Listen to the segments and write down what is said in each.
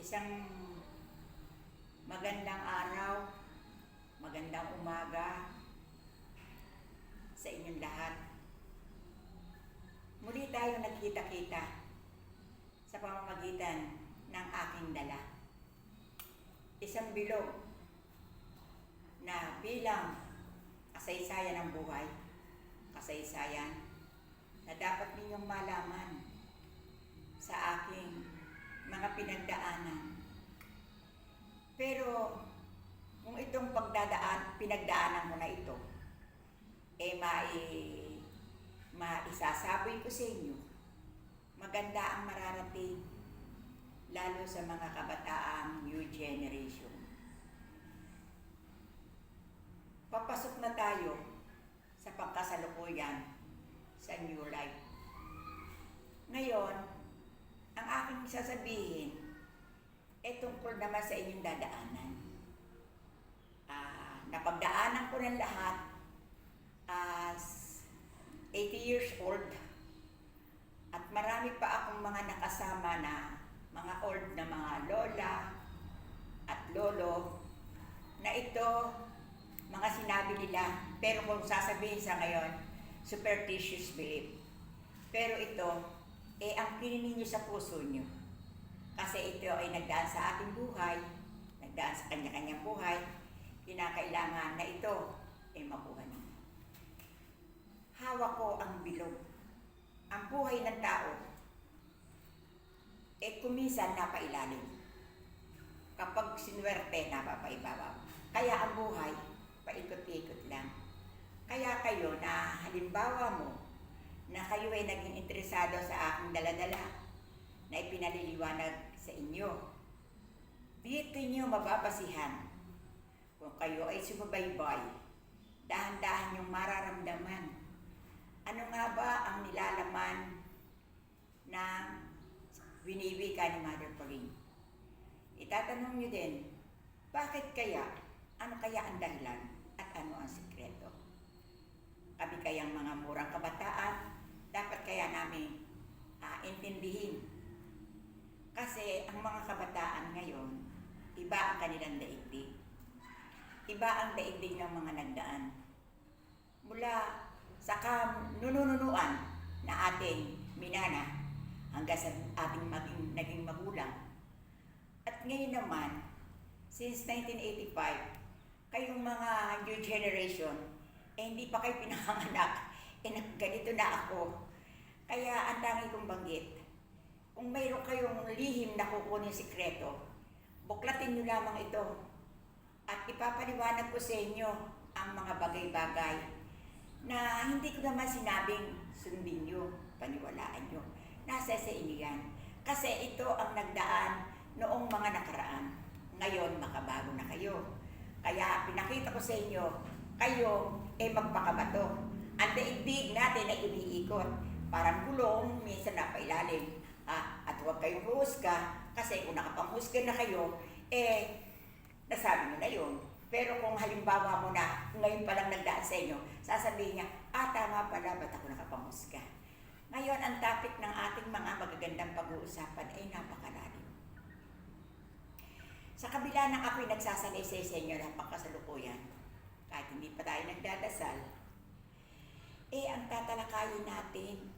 Isang magandang araw, magandang umaga sa inyong lahat. Muli tayo nagkita-kita sa pamamagitan ng aking dala. Isang bilog na bilang kasaysayan ng buhay, kasaysayan na dapat ninyong malaman sa aking mga pinagdaanan. Pero kung itong pinagdaanan ko na ito, maisasaboy ko sa inyo, maganda ang mararating, lalo sa mga kabataang new generation. Papasok na tayo sa pagkasalukuyan sa new life. Ngayon, ang aking sasabihin tungkol naman sa inyong dadaanan. Napagdaanan ko ng lahat as 80 years old at marami pa akong mga nakasama na mga old na mga lola at lolo na ito mga sinabi nila, pero kung sasabihin sa ngayon, superstitious belief. Pero ito, ang pinili nyo sa puso nyo. Kasi ito ay nagdaan sa ating buhay, nagdaan sa kanya-kanyang buhay, kinakailangan na ito ay makuha nyo. Hawak ko ang bilog. Ang buhay ng tao, kuminsan napailalim. Kapag sinuwerte, napapaibabaw. Kaya ang buhay, paikot-ikot lang. Kaya kayo na halimbawa mo, na kayo ay naging interesado sa aking daladala na ipinaliliwanag sa inyo. Dito nyo mababasihan kung kayo ay sumabaybay, dahan-dahan yung mararamdaman. Ano nga ba ang nilalaman ng winiwika ni Mother Pauline? Itatanong nyo din, bakit kaya? Ano kaya ang dahilan? At ano ang sikreto? Kami kayang mga murang kabataan, dapat kaya namin intindihin. Kasi ang mga kabataan ngayon, iba ang kanilang daigdig. Iba ang daigdig ng mga nagdaan. Mula sa nununuan na ating minana hanggang sa ating naging magulang. At ngayon naman, since 1985, kayong mga new generation, hindi pa kayo pinanganak, ganito na ako. Kaya ang tangi kong banggit, kung mayroon kayong lihim na kukunin sikreto, buklatin nyo lamang ito at ipapaliwanag ko sa inyo ang mga bagay-bagay na hindi ko naman sinabing sundin nyo, paniwalaan nyo. Nasa sa inyo yan. Kasi ito ang nagdaan noong mga nakaraan. Ngayon, makabago na kayo. Kaya pinakita ko sa inyo, kayo magpakabato. Ang daigdig natin ay umiikot. Parang gulong, minsan napailalim. At huwag kayong husga, kasi kung nakapanghusga na kayo, nasabi nyo na yun. Pero kung halimbawa mo na, ngayon pa lang nagdaan sa inyo, sasabihin niya, tama pala, ba't ako nakapanghusga? Ngayon, ang topic ng ating mga magagandang pag-uusapan ay napakalalim. Sa kabila ng ako'y nagsasalaysay sa inyo ng pagkasalukuyan, kahit hindi pa tayo nagdadasal, ang tatalakayin natin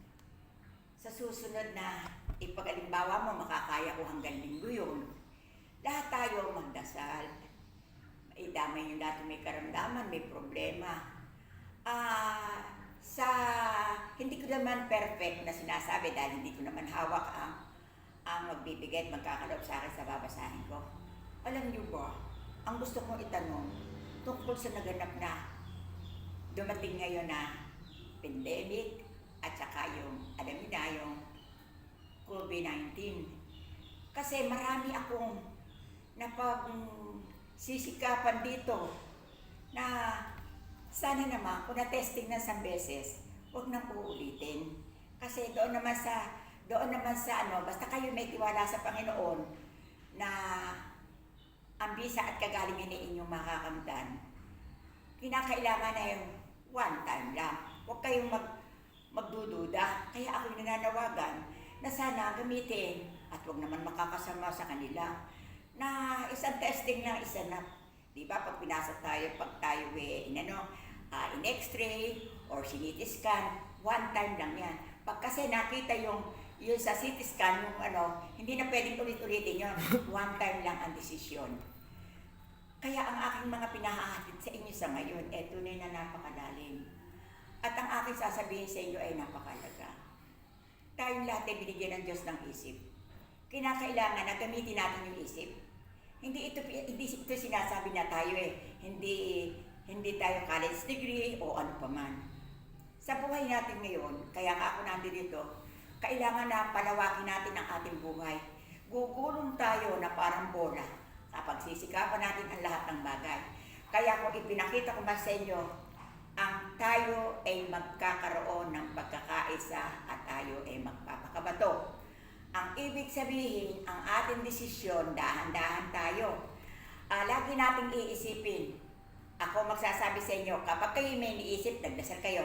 sa susunod na ipag-alimbawa mo, makakaya ko hanggang linggo yun. Lahat tayo magdasal. Damay yung dati may karamdaman, may problema. Hindi ko naman perfect na sinasabi dahil hindi ko naman hawak ang magbibigay at magkakaloob sa akin sa babasahin ko. Alam niyo ba, ang gusto kong itanong tungkol sa naganap na dumating ngayon na pandemic at saka yung, alam niyo na, yung COVID-19. Kasi marami akong napagsisikapan dito na sana naman kung na-testing na isang beses, huwag nang uulitin. Kasi doon naman sa basta kayo may tiwala sa Panginoon na ang bisa at kagalingan na inyong makakamtan, kinakailangan na yung one time lang. Huwag kayong magdududa. Kaya ako'y nananawagan na sana gamitin at huwag naman makakasama sa kanila. na isang testing lang isa na. Di ba pag pinasok tayo, pag tayo in x-ray or CT scan, one time lang yan. Pag kasi nakita yung sa CT scan, hindi na pwedeng ulit-ulitin yun. One time lang ang desisyon. Kaya ang aking mga pinahahatid sa inyo sa ngayon, tunay na napakalalim. At ang aking sasabihin sa inyo ay napakalaga. Tayong lahat ay binigyan ng Diyos ng isip. Kinakailangan na gamitin natin yung isip. Hindi ito sinasabi na tayo hindi tayo college degree o ano pa man. Sa buhay natin ngayon, kaya nga ako nandito, kailangan na palawakin natin ang ating buhay. Gugulong tayo na parang bola kapag sisikapan natin ang lahat ng bagay. Kaya kung ipinakita ko ba sa inyo, ang tayo ay magkakaroon ng pagkakaisa at tayo ay magpapakabato. Ang ibig sabihin, ang ating desisyon, dahan-dahan tayo. Lagi nating iisipin. Ako magsasabi sa inyo, kapag kayo may iniisip, nagdasal kayo.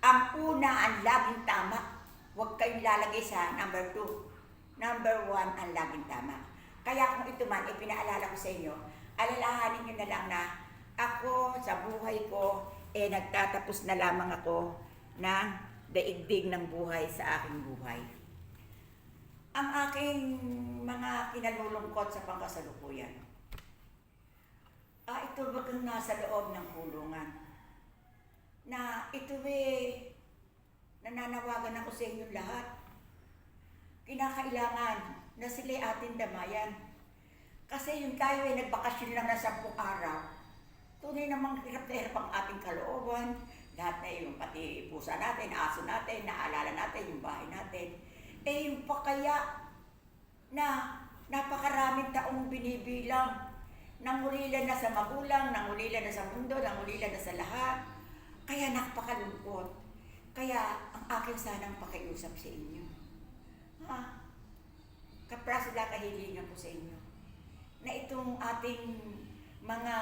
Ang una, ang laging tama. Huwag kayong lalagay sa number 2. Number 1, ang laging tama. Kaya kung ito man, ipinaalala ko sa inyo, alalahanin nyo na lang na ako sa buhay ko, nagtatapos na lamang ako ng daigdig ng buhay sa aking buhay. Ang aking mga kinalulungkot sa pangkasalukuyan, ito bagang nasa loob ng kulungan, na ito nananawagan ako sa inyong lahat. Kinakailangan na sila'y ating damayan. Kasi yung tayo ay nagbakasyon lang na 10 araw, tunay namang hirap na hirap ang ating kalooban. Lahat na yung pati pusa natin, aso natin, naalala natin yung bahay natin. Yung pa kaya na napakaraming taong binibilang. Nangulila na sa magulang, nangulila na sa mundo, nangulila na sa lahat. Kaya napakalungkot. Kaya ang akin sanang pakiusap sa inyo. Kaprasila kahilingan ko sa inyo. Na itong ating mga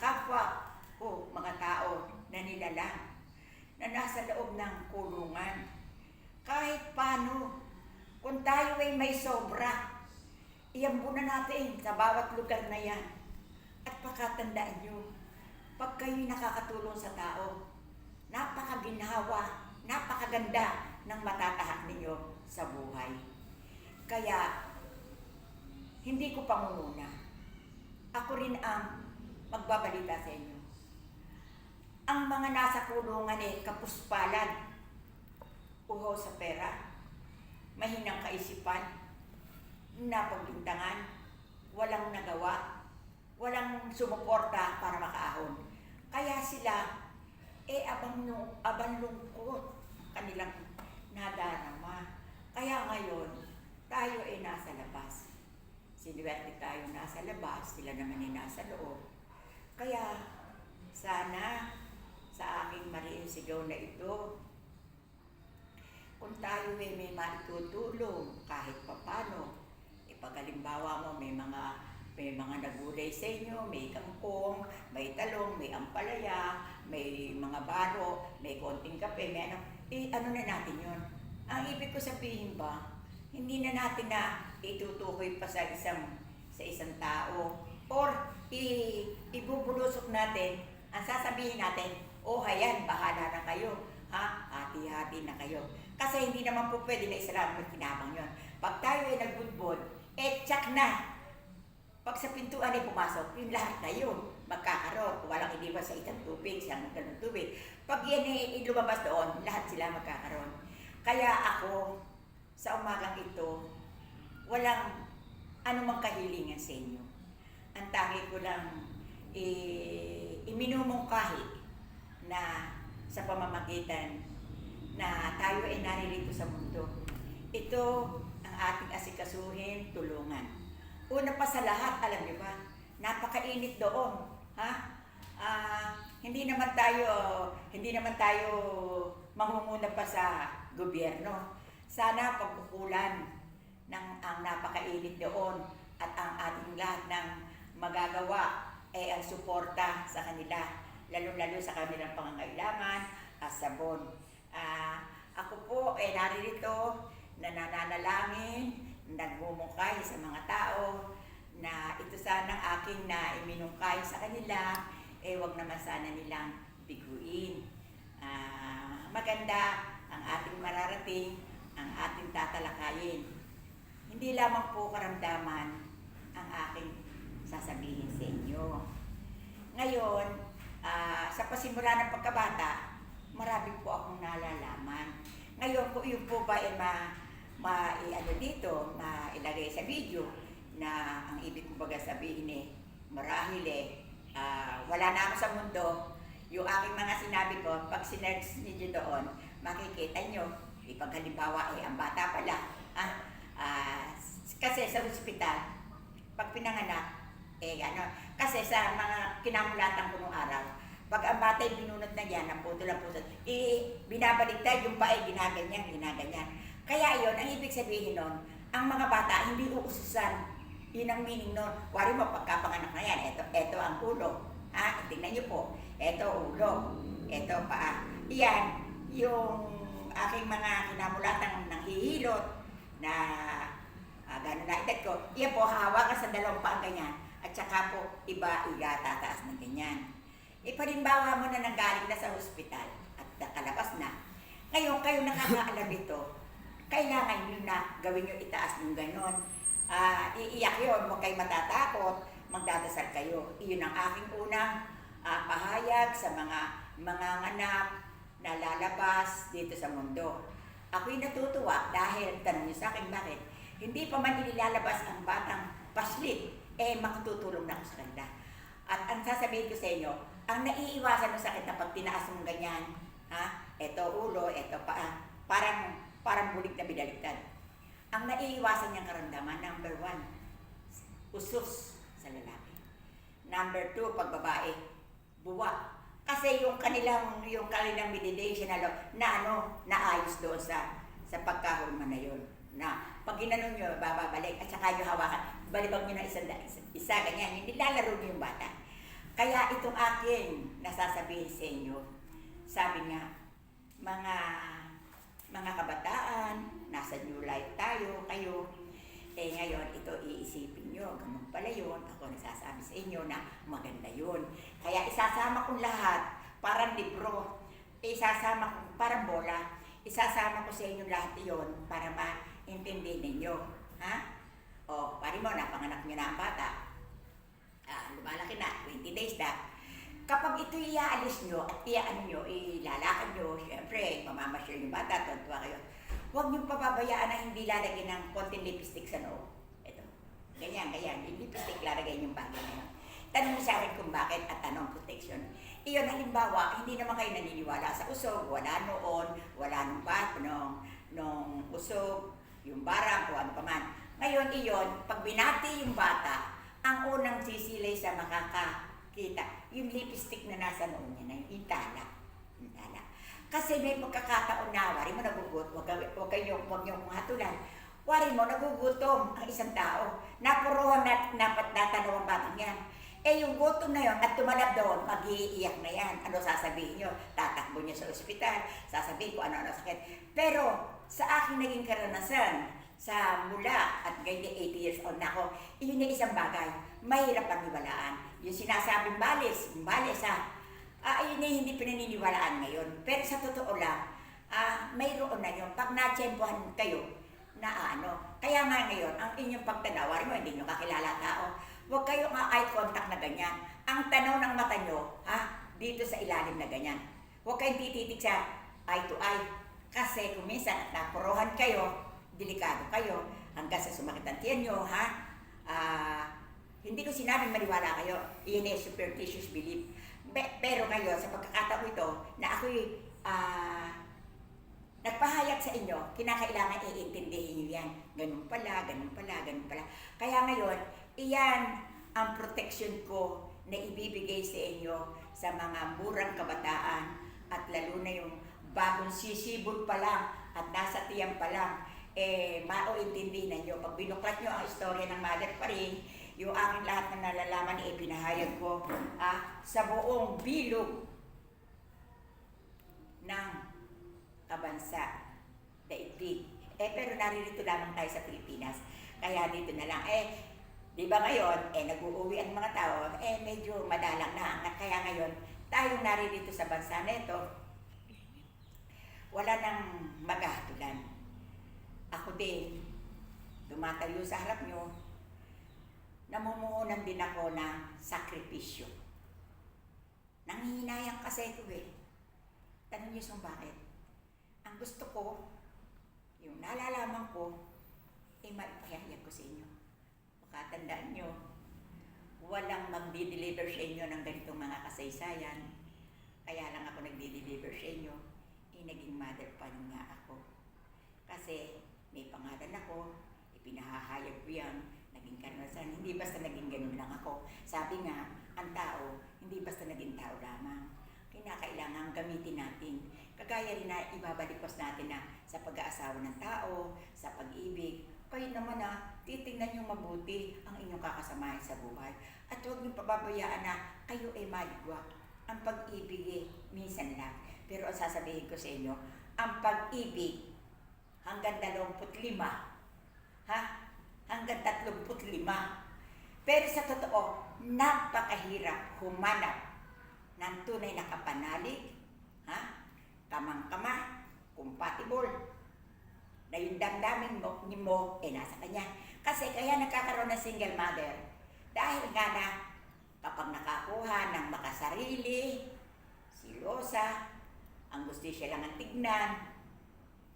kapwa o mga tao na nilalang, na nasa loob ng kulungan. Kahit paano, kung tayo ay may sobra, iambunan natin sa bawat lugar na yan. At pakatandaan nyo, pag kayo'y nakakatulong sa tao, napakaginhawa, napakaganda ng matatahak ninyo sa buhay. Kaya, hindi ko pangunguna. Ako rin ang magbabalita sa inyo. Ang mga nasa kulungan kapuspalan, uhaw sa pera, mahinang kaisipan, napagbintangan, walang nagawa, walang sumuporta para makaahon. Kaya sila, abang lungkot kanilang nadarama. Kaya ngayon, tayo ay nasa labas. Sinuwerte tayo nasa labas, sila naman ay nasa loob. Kaya, sana sa aking mariing sigaw na ito, kung tayo ay may maitutulong kahit papano, pag-halimbawa mo may mga nagulay sa inyo, may kangkong, may talong, may ampalaya, may mga baro, may konting kape, may ano na natin yun. Ang ibig ko sabihin ba, hindi na natin na itutukoy pa sa isang tao or ibubulusok natin, ang sasabihin natin, hayan, bahala na kayo, hati-hati na kayo. Kasi hindi naman po pwede na isarap ng kinabang yun. Pag tayo ay nagbudbod, tsak na. Pag sa pintuan ay pumasok, yung lahat na yun, magkakaroon. Walang iniwan sa isang tubig, siyang ng tubig. Pag yan ay lumabas doon, lahat sila magkakaroon. Kaya ako, sa umagang ito, walang anumang kahilingan sa inyo. Ang tangi ko lang, iminumungkahi na sa pamamagitan na tayo ay naririto sa mundo. Ito ang ating asikasuhin, tulungan. Una pa sa lahat, alam niyo ba, napakainit doon. Hindi naman tayo mangunguna pa sa gobyerno. Sana pagkukulan ng ang napakainit doon at ang ating lahat ng magagawa ay ang suporta sa kanila, lalo-lalo sa kanilang pangangailangan at sabon. Ako po ay naririto na nananalangin, nagmumungkahi sa mga tao na ito sana ang aking na iminungkay sa kanila, wag naman sana nilang biguin. Maganda ang ating mararating, ang ating tatalakayin. Hindi lamang po karamdaman ang aking sasabihin sa inyo. Ngayon, sa pasimula ng pagkabata, marami po akong nalalaman. Ngayon, kung yun po ba ay mailagay sa video na ang ibig ko baga sabihin marahil wala na ako sa mundo, yung aking mga sinabi ko, pag sinerge niyo doon, makikita nyo, ipaghalimbawa ang bata pala, kasi sa ospital, pag pinanganak, kasi sa mga kinamulatan ko nung araw, pag ang bata ay binunot na yan, ang putol, binabaliktad yung pa ginaganyan. Kaya yun, ang ibig sabihin nun, ang mga bata hindi uususan. Yun ang meaning nun. Wari mo, pagkapanganak na yan, eto ang ulo. Tingnan nyo po, eto ulo, eto paa. Yan, yung aking mga kinamulatan ng hihilot na gano'n na edad ko, yan po, hawakan sa dalawang paa ganyan, at saka po, iba tataas ng ganyan. Ipalimbawa mo na nanggaling na sa ospital at nakalabas na. Ngayon, kayo nakakaalam ito, kailangan nyo na gawin nyo itaas ng gano'n. Iiyak yun, huwag kayo matatakot, magdadasal kayo. Iyon ang aking unang pahayag sa mga anak na lalabas dito sa mundo. Ako'y natutuwa dahil, tanong nyo sa akin bakit, hindi pa man inilalabas ang batang paslit, makatutulong na ako sa kanila. At ang sasabihin ko sa inyo, ang naiiwasan mo sa akin na pag tinaas mong ganyan, eto ulo, eto paa, parang bulig na binaligtad. Ang naiiwasan niyang karamdaman, number 1, usos sa lalaki. Number 2, pag babae, buwa. Kasi yung kanilang meditation na naayos doon sa pagkahulma na yun. Na pag ginanon nyo, bababalik at saka nyo hawakan, balibag nyo ng isa ganyan, hindi lalaro nyo yung bata. Kaya itong aking nasasabihin sa inyo, sabi nga, mga kabataan, nasa new life tayo, kayo, ngayon ito iisipin nyo, ganun pala yun, ako nagsasabi sa inyo na maganda yun. Kaya isasama kong lahat, parang libro, isasama ko, parang bola, isasama ko sa inyo lahat yun para maintindihin ninyo. Pari mo, napanganak nyo na ang bata, lumalaki na, 20 days na. Kapag ito iaalis nyo at ilalakad nyo, syempre, mamamasyal yung bata, tuwa kayo. Huwag nyo pababayaan na hindi lalagyan ng konting lipstick sa noo. Ito, ganyan, yung lipstick lalagyan yung bagay na yun. Tanong mo sa akin kung bakit at anong protection. Iyon, halimbawa, hindi naman kayo naniniwala sa usog, wala noon, wala nung usog, yung barang, o ano pa man. Ngayon, iyon, pag binati yung bata, ang unang sisilay sa makakakita, yung lipstick na nasa noon niya na yung tala. Kasi may pagkakataon na, wari mo nagugutom, huwag niyong hatulan. Wari mo, nagugutom ang isang tao. Napuruhan natanaw ang batang yan. Yung gutom na yon at tumalab doon, mag-iiyak na yan. Ano sasabihin niyo? Tatakbo niya sa ospital, sasabihin ko ano sakit. Pero sa aking naging karanasan, sa mula at ganyan 80 years old na ako, yun yung isang bagay, mahirap paniwalaan. Yung sinasabing balis yun yung hindi pinaniniwalaan ngayon. Pero sa totoo lang, mayroon na yun. Pag natsyempohan kayo, kaya nga ngayon, ang inyong pagtanaw, mo, hindi nyo kakilala tao, huwag kayo eye contact na ganyan. Ang tanaw ng mata nyo, dito sa ilalim na ganyan. Huwag kayong tititig sa eye to eye. Kasi kung minsan at napuruhan kayo, delikado kayo, hanggang sa sumakit ang tiyan nyo, hindi ko sinabing maniwala kayo, iyon ay superstitious belief. Pero ngayon, sa pagkakataon ito, na ako'y nagpahayag sa inyo, kinakailangan iintindihin nyo yan. Ganun pala. Kaya ngayon, iyan ang protection ko na ibibigay sa inyo sa mga murang kabataan at lalo na yung bagong sisibol pa lang at nasa tiyan pa lang, mauintindihin nyo. Pag binuklat nyo ang istorya ng Mother pa rin, yung aking lahat na nalalaman pinahayag ko sa buong bilog ng kabansa, daigdig. Pero naririto lamang tayo sa Pilipinas. Kaya dito na lang. Di ba ngayon, nag-uuwi ang mga tao, medyo madalang na. Kaya ngayon, tayong naririto sa bansa na ito, wala nang maghahatulan. Ako din, tumatayo sa harap nyo, namumuhunan din ako ng sakripisyo. Nanghihinayang kasi ito Tanong niyo kung bakit. Ang gusto ko, yung nalalaman ko, maipahayag ko sa inyo. Makatandaan nyo, walang magdi-deliver sa inyo ng ganitong mga kasaysayan. Kaya lang ako nagdi-deliver sa inyo, naging mother pa nga ako. Kasi may pangalan ako, ipinahahayag ko yan, naging kanwasan. Hindi basta naging ganun lang ako. Sabi nga, ang tao, hindi basta naging tao lamang. Kinakailangan gamitin natin. Kagaya rin na ibabalikos natin na sa pag-aasawa ng tao, sa pag-ibig. Kayo naman titingnan nyo mabuti ang inyong kakasamahan sa buhay. At huwag nyo pababayaan na kayo ay maligwa. Ang pag-ibig minsan lang. Pero ang sasabihin ko sa inyo, ang pag-ibig hanggang 25, hanggang 35. Pero sa totoo, napakahirap humanap ng tunay na kapanalig, kamang-kama, compatible, na yung damdamin mo, nasa kanya. Kasi kaya nagkakaroon ng single mother. Dahil nga na, kapag nakakuha ng makasarili, silosa, ang gusto siya lang ang tignan,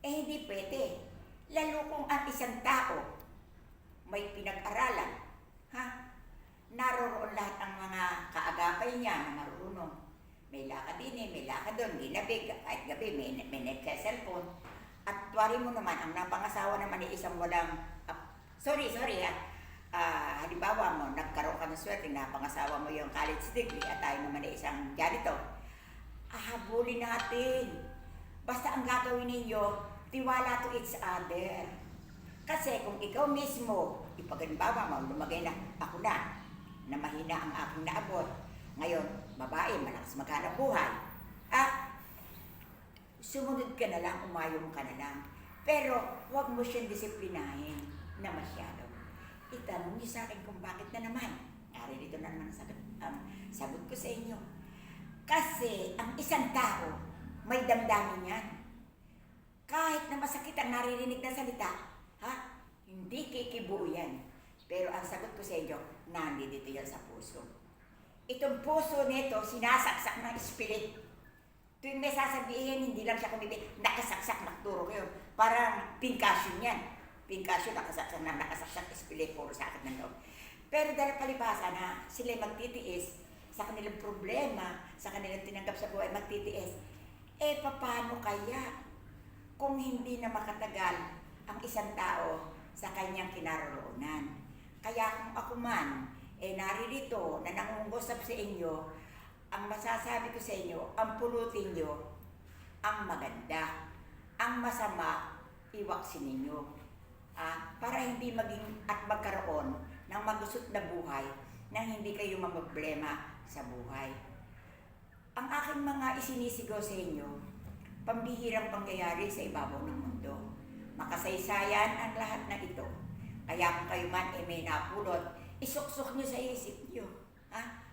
hindi pwede. Lalo kung ang isang tao may pinag-aralan, naroroon lahat ang mga kaagapay niya na marunong. May lakad din may lakad doon, ginabig, kahit gabi may nagka-cellphone. At tuwari mo naman, ang napangasawa naman ay isang walang, halimbawa mo, nagkaroon ka ng swerte, napangasawa mo yung college degree at tayo naman ay isang janitor. Habulin natin. Basta ang gagawin ninyo, tiwala to each other. Kasi kung ikaw mismo, ipaghalimbawa mo, lumagay na, ako na mahina ang aking naabot. Ngayon, babae, malakas maghanap buhay. Sumunod ka na lang, umayong ka na lang. Pero, huwag mo siyang disiplinahin na masyado. Itanong niyo sa akin kung bakit na naman. Dito na naman ang sagot ko sa inyo. Kasi ang isang tao, may damdamin yan. Kahit na masakit ang naririnig na salita, hindi kikibuo yan. Pero ang sagot ko sa inyo, nandito yan sa puso. Itong puso nito, sinasaksak ng spirit. Tuwing may sasabihin, hindi lang siya kumibig, nakasaksak, nagturo kayo. Parang pinkasyon yan. Pinkasyon, nakasaksak, spirit, puro sakit ng loob. Pero dahil palibasa na sila magtitiis, sa kanilang problema, sa kanilang tinanggap sa buhay, magtitiis. Paano kaya kung hindi na makatagal ang isang tao sa kanyang kinaroroonan? Kaya kung ako man, naririto na nangungusap sa inyo, ang masasabi ko sa inyo, ang pulutin nyo, ang maganda. Ang masama, iwaksin ninyo. Para hindi maging at magkaroon ng magusot na buhay nang hindi kayo mamroblema sa buhay. Ang aking mga isinisigaw sa inyo, pambihirang pangyayari sa ibabaw ng mundo. Makasaysayan ang lahat na ito. Kaya kung kayo man may napulot, isuksok nyo sa isip nyo.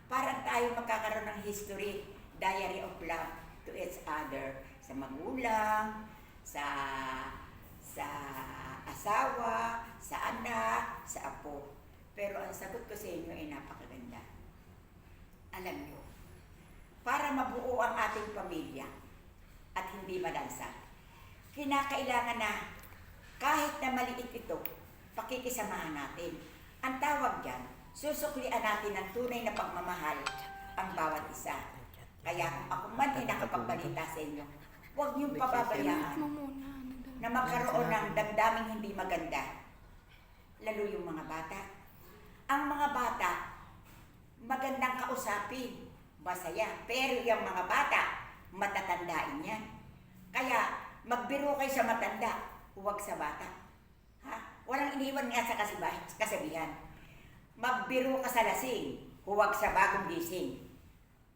Para tayo magkakaroon ng history, diary of love to each other. Sa magulang, sa asawa, sa anak, sa apo. Pero ang sagot ko sa inyo ay napakaganda. Alam nyo, para mabuo ang ating pamilya at hindi malansa, kinakailangan na kahit na maliit ito, pakikisamahan natin. Ang tawag dyan, susuklian natin ng tunay na pagmamahal ang bawat isa. Kaya kung ako man ay nakapagbalita sa inyo, huwag niyong pababayaan na magkaroon ng damdaming hindi maganda. Lalo yung mga bata. Ang mga bata, magandang kausapin, masaya. Pero yung mga bata, matatandain yan. Kaya, magbiro kayo sa matanda, huwag sa bata. Walang iniwan nga sa kasabihan. Magbiro ka sa lasing, huwag sa bagong gising.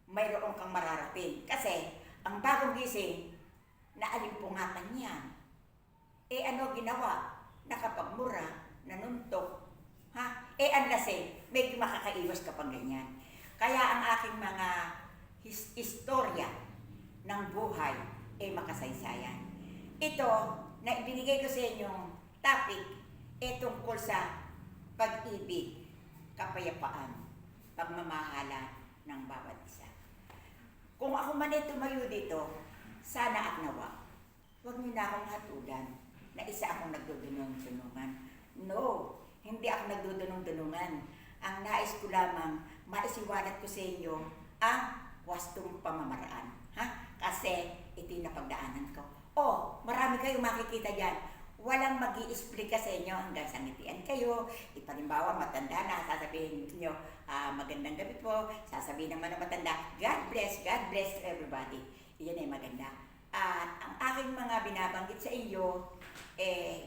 Mayroon kang mararating. Kasi, ang bagong gising, naalimpungatan yan. Ano ginawa? Nakapagmura, nanuntok. ang lasing, medyo makakaiwas kapag ganyan. Kaya ang aking mga istorya ng buhay makasaysayan. Ito, na ibinigay ko sa inyong topic, tungkol sa pag-ibig, kapayapaan, pagmamahala ng bawat isa. Kung ako man ay tumayo dito, sana at nawa, huwag niyo na akong hatulan na isa akong nagdudunong-dunungan. No, hindi ako nagdudunong-dunungan. Ang nais ko lamang, maisiwalat ko sa inyo ang wastong pamamaraan. Kasi ito yung napagdaanan ko. Marami kayong makikita dyan. Walang mag-i-explica sa inyo hanggang sa ngitian kayo. Ipalimbawa, matanda na, sasabihin niyo, magandang gabi po. Sasabihin naman ng matanda, God bless everybody. Iyan ay maganda. At ang aking mga binabanggit sa iyo,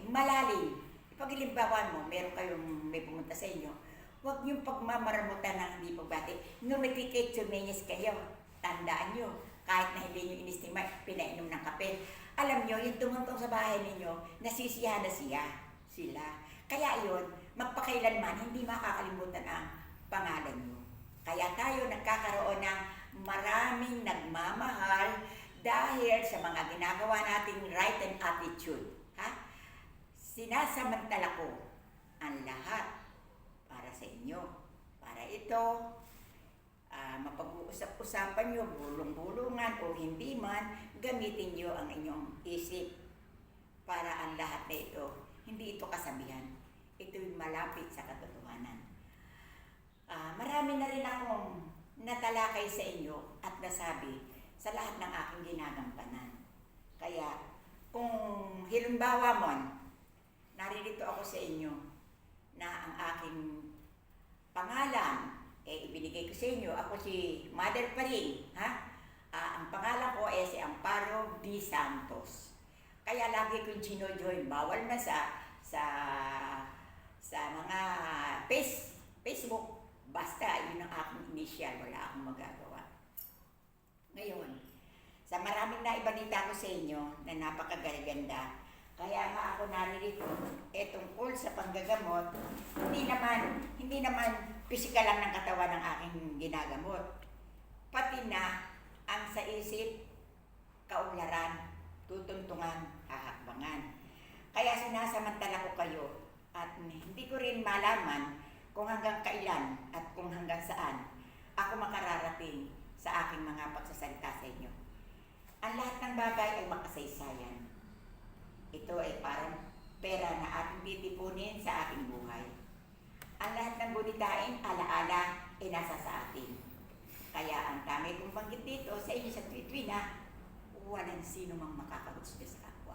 malalim. Ipag-ilimbawan mo, meron kayong may pumunta sa inyo, huwag niyong pagmamaramutan ng hindi pagbati. Nung nagkikitsumenyas kayo, tandaan niyo, kahit na hindi niyo inistima, pinainom ng kape. Alam niyo, yung tumuntong sa bahay ninyo, nasisiyahan na sila. Kaya yun, magpakailanman, hindi makakalimutan ang pangalan niyo. Kaya tayo nagkakaroon ng maraming nagmamahal dahil sa mga ginagawa nating right and attitude. Sinasamantala ko ang lahat para sa inyo. Para ito, mapag-uusap-usapan nyo, bulong-bulungan o hindi man, gamitin nyo ang inyong isip para ang lahat na ito, hindi ito kasabihan. Ito'y malapit sa katotohanan. Marami na rin akong natalakay sa inyo at nasabi sa lahat ng aking ginagampanan. Kaya, kung halimbawa mo, naririto ako sa inyo na ang aking pangalan, ibinigay ko sa inyo, ako si Mother pa rin, ang pangalan ko si Amparo D. Santos. Kaya lagi kong gino-join, bawal na sa mga Facebook, basta yun ang aking initial, wala akong magagawa. Ngayon, sa maraming naibalita ko sa inyo na napakaganda, kaya nga ako naririto, tungkol sa panggagamot, hindi naman pisikal lang ng katawan ng aking ginagamot. Pati na ang sa isip, kaunlaran, tutuntungan, hahakbangan. Kaya sinasamantala ko kayo at hindi ko rin malaman kung hanggang kailan at kung hanggang saan ako makararating sa aking mga pagsasalita sa inyo. Ang lahat ng bagay ay makasaysayan. Ito ay parang pera na ating titipunin sa ating buhay. Ang lahat ng gunitain, alaala, ay nasa sa atin. Kaya ang tangi kong banggit dito sa inyo sa tuwi-tuwi walang sino mang makakagusto sa kapwa.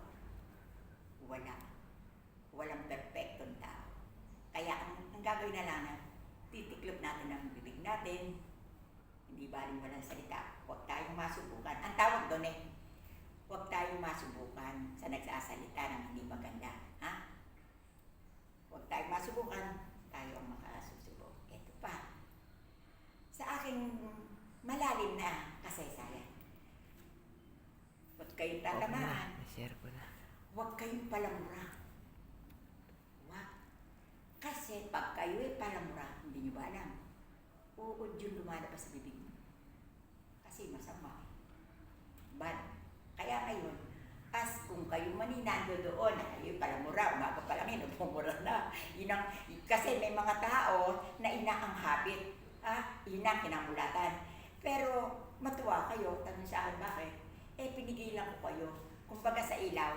Walang perfectong tao. Kaya ang gagawin na lang, titiklop natin ang bibig natin, hindi baling walang salita. Huwag tayong masubukan. Ang tawag doon huwag tayong masubukan sa nagsasalita ng hindi maganda. Huwag tayong masubukan, tayo ang makasusubok. Ito pa. Sa aking malalim na kasaysayan. Huwag kayong tatamaan. Na-share ko na. Huwag kayong palamura. Kasi pag kayo ay palamura, hindi nyo ba alam? Uod yun lumalabas sa bibig mo. Kasi masama. Bad. Kaya ngayon, kung kayo maninando doon na kayo palamura, umaga pa lang nagpumura na. Kasi may mga tao na ang habit. Ang kinamulatan. Pero matuwa kayo, tanong sa akin bakit? Pinigilan ko kayo. Kumbaga sa ilaw,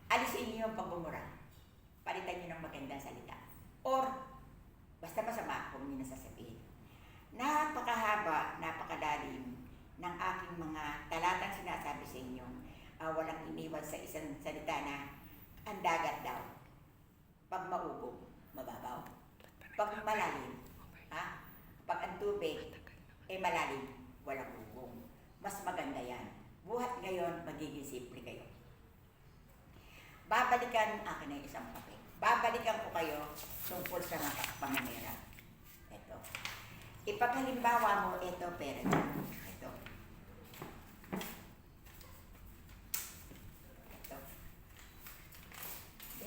alisin niyo yung pagbumura. Palitan niyo ng magandang salita. Or, basta masama, huwag niyo nasasabihin. Napakahaba, napakalalim ng aking mga talatang sinasabi sa inyo. Walang iniwan sa isang salita na ang dagat daw. Pag maubog, mababaw. Pag malalim, pag ang tubig malalim, walang ubong. Mas maganda yan. Buhat ngayon, magiging simple kayo. Babalikan, akin na isang papel. Babalikan ko kayo tungkol sa mga panganera. Ito. Ipaghalimbawa mo, ito pera. Ito.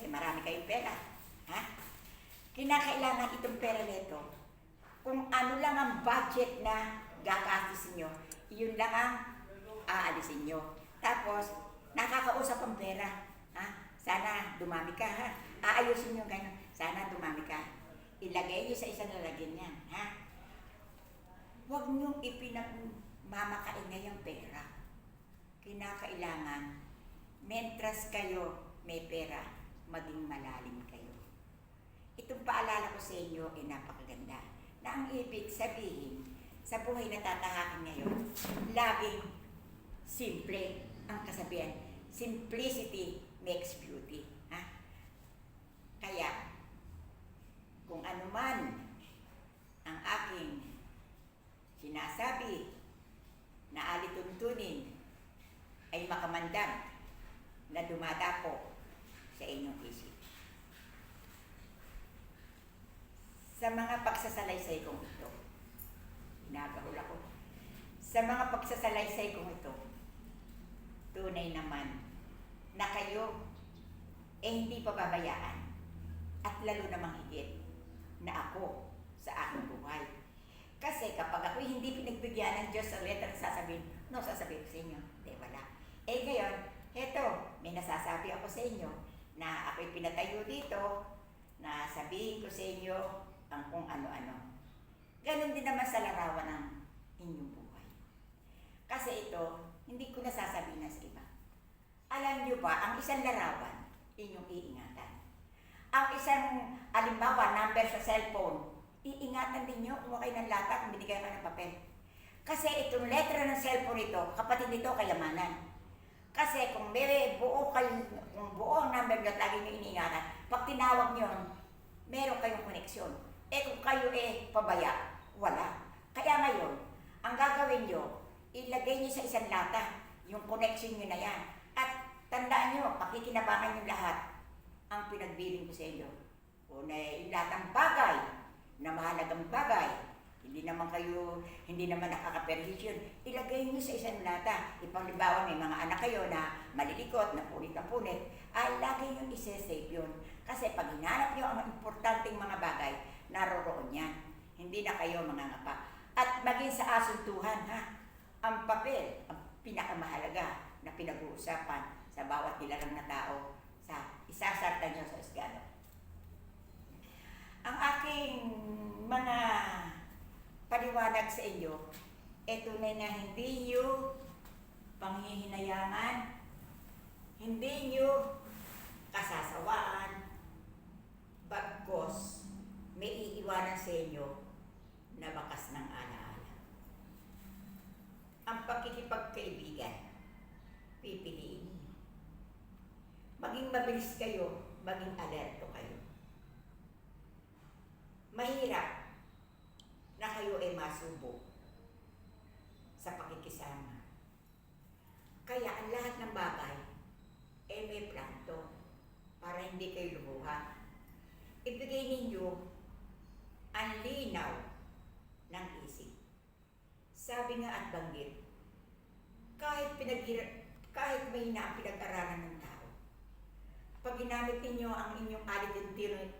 Marami kayong pera. kinakailangan itong pera nito. Kung ano lang ang budget na gagastusin nyo, yun lang ang aalisin nyo. Tapos, nakakausap ang pera. Ha? Sana dumami ka, ha? Aayusin nyo gano'n. Sana dumami ka. Ilagay nyo sa isang lalagyan yan, ha? Huwag nyo ipinagmamakain ngayong pera. Kinakailangan, mentras kayo may pera, maging malalim kayo. Itong paalala ko sa inyo ay napakaganda. Na ang ibig sabihin, sa buhay na tatahakin ngayon, laging simple ang kasabihan. Simplicity makes beauty. Ha? Kaya, kung ano man ang aking sinasabi na alituntunin ay makamandag na dumadapo sa inyong isip. Sa mga pagsasalaysay kong ito, inagahul ako, sa mga pagsasalaysay kong ito, tunay naman na kayo hindi pababayaan at lalo namang higit na ako sa aking buhay. Kasi kapag ako'y hindi pinagbigyan ng Diyos sa letter, sasabihin ko sa inyo, di wala. Eh ngayon, heto, may nasasabi ako sa inyo na ako'y pinatayo dito, na sabihin ko sa inyo ang kung ano-ano. Ganon din naman sa larawan ng inyong buhay. Kasi ito, hindi ko nasasabihin na sa iba. Alam niyo ba, ang isang larawan, inyong iingatan. Ang isang, alimbawa, number sa cellphone, iingatan din nyo, kumuha kayo ng lata kung binigay ka ng papel. Kasi itong letra ng cellphone ito, kapatid nito, kayamanan. Kasi kung may buo ang number nyo at lagi nyo iniingatan, pag tinawag nyo, meron kayong koneksyon. Eh kung kayo pabaya, wala. Kaya ngayon, ang gagawin nyo, ilagay nyo sa isang lata, yung connection nyo na yan. At tandaan nyo, pakikinabangan nyo lahat ang pinagbiling ko sa inyo. Kung yung latang bagay, na mahalagang bagay, hindi naman nakakaperhisyon, ilagay nyo sa isang lata. Ipanglimbawa, may mga anak kayo na malilikot, na punit, ay lagi nyo isa-save yun. Kasi pag hinanap nyo ang importanteng mga bagay, naroroon yan. Hindi na kayo mangangapa. At maging sa asuntuhan, ha? Ang papel, ang pinakamahalaga na pinag-uusapan sa bawat nilalang na tao, sa isasarta nyo sa esgano. Ang aking mga paliwanag sa inyo, tunay na hindi nyo panghihinayangan, hindi nyo kasasawaan, bagkos may iiwanan sa inyo na bakas ng alaala. Ang pakikipagkaibigan, pipiliin niyo. Maging mabilis kayo, maging alerto kayo. Mahirap na kayo ay masubo sa pakikisama. Kaya ang lahat ng bagay may planto para hindi kayo lumuha. Ibigay ninyo ang linaw ng isip. Sabi nga at banggit, kahit mahina ang pinag-aralan ng tao, pag ginamit ninyo ang inyong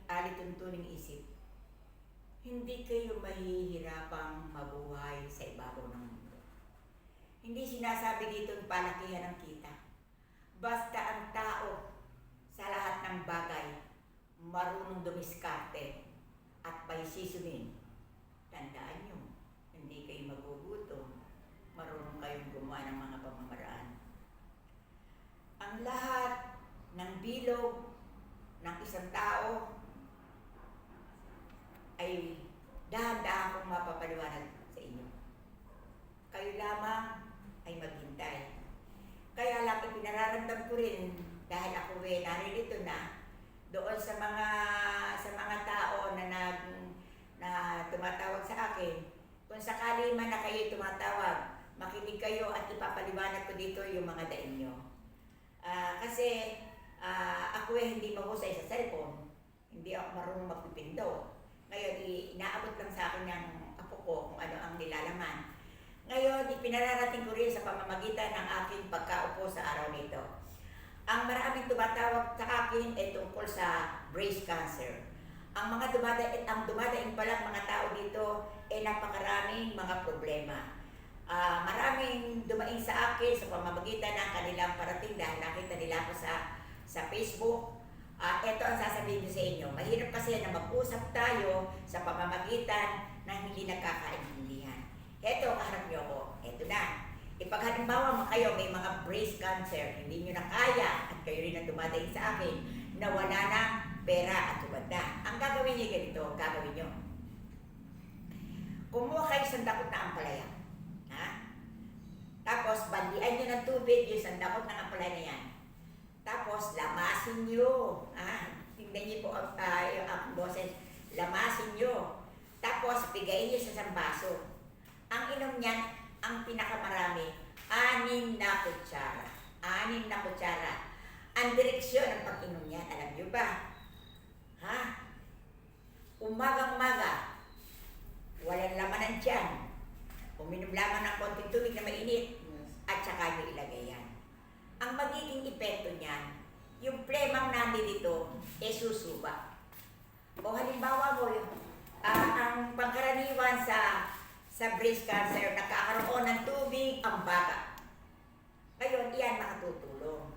alituntuning isip, hindi kayo mahihirapang mabuhay sa ibabaw ng mundo. Hindi sinasabi dito ang palakihan ng kita. Basta ang tao sa lahat ng bagay marunong dumiskarte at paisisunin. Tandaan nyo, hindi kayo magugutom, marunong kayong gumawa ng mga pamamaraan. Ang lahat ng bilog ng isang tao ay dahan-dahan kong mapapaliwanag sa inyo. Kayo lamang ay maghintay. Kaya lang ipinararamdam ko rin dahil ako naririto na doon sa mga tao na tumatawag sa akin. Kung sakali man na kayo tumatawag, makinig kayo at ipapaliwanag ko dito yung mga daing nyo. Kasi ako hindi mahusay sa cellphone. Hindi ako marunong magpipindo. Ngayon, inaabot lang sa akin ng apo ko kung ano ang nilalaman. Ngayon, ipinararating ko rin sa pamamagitan ng aking pagkaupo sa araw nito. Ang maraming tumatawag sa akin ay tungkol sa breast cancer. Ang dumadaing palang mga tao dito napakaraming mga problema. Maraming dumaing sa akin sa pamamagitan ng kanilang parating dahil nakita nila ako sa Facebook. Ito ang sasabihin ko sa inyo. Mahirap kasi na mag-usap tayo sa pamamagitan ng hindi nagkakaintindihan. Ito, kaharap niyo ako. Ito na. Ipaghalimbawa kayo may mga breast cancer, hindi nyo na kaya at kayo rin ang dumadaing sa akin na wala na pera at tubad na. Ang gagawin niyo ganito, gagawin niyo. Kumuha kayo sa dakot na ampalaya. Tapos, bandian nyo ng tubig yung sandakot ng ampalaya na yan. Tapos, lamasin nyo. Tingnan nyo po ang boses. Lamasin nyo. Tapos, pigayin nyo sa isang baso. Ang inom niyan, ang pinakamarami, 6 na kutsara. 6 na kutsara. Ang direksyon ng pag-inom niyan, alam nyo ba? Umagang-maga, walang lamanan dyan. Uminom lamang ng konting tubig na mainit at saka nyo ilagay yan. Ang magiging epekto niyan, yung plemang nandito susuba. O halimbawa mo, ang pangkaraniwan sa breast cancer, nagkakaroon ng tubig ang baga. Ngayon, iyan makatutulong.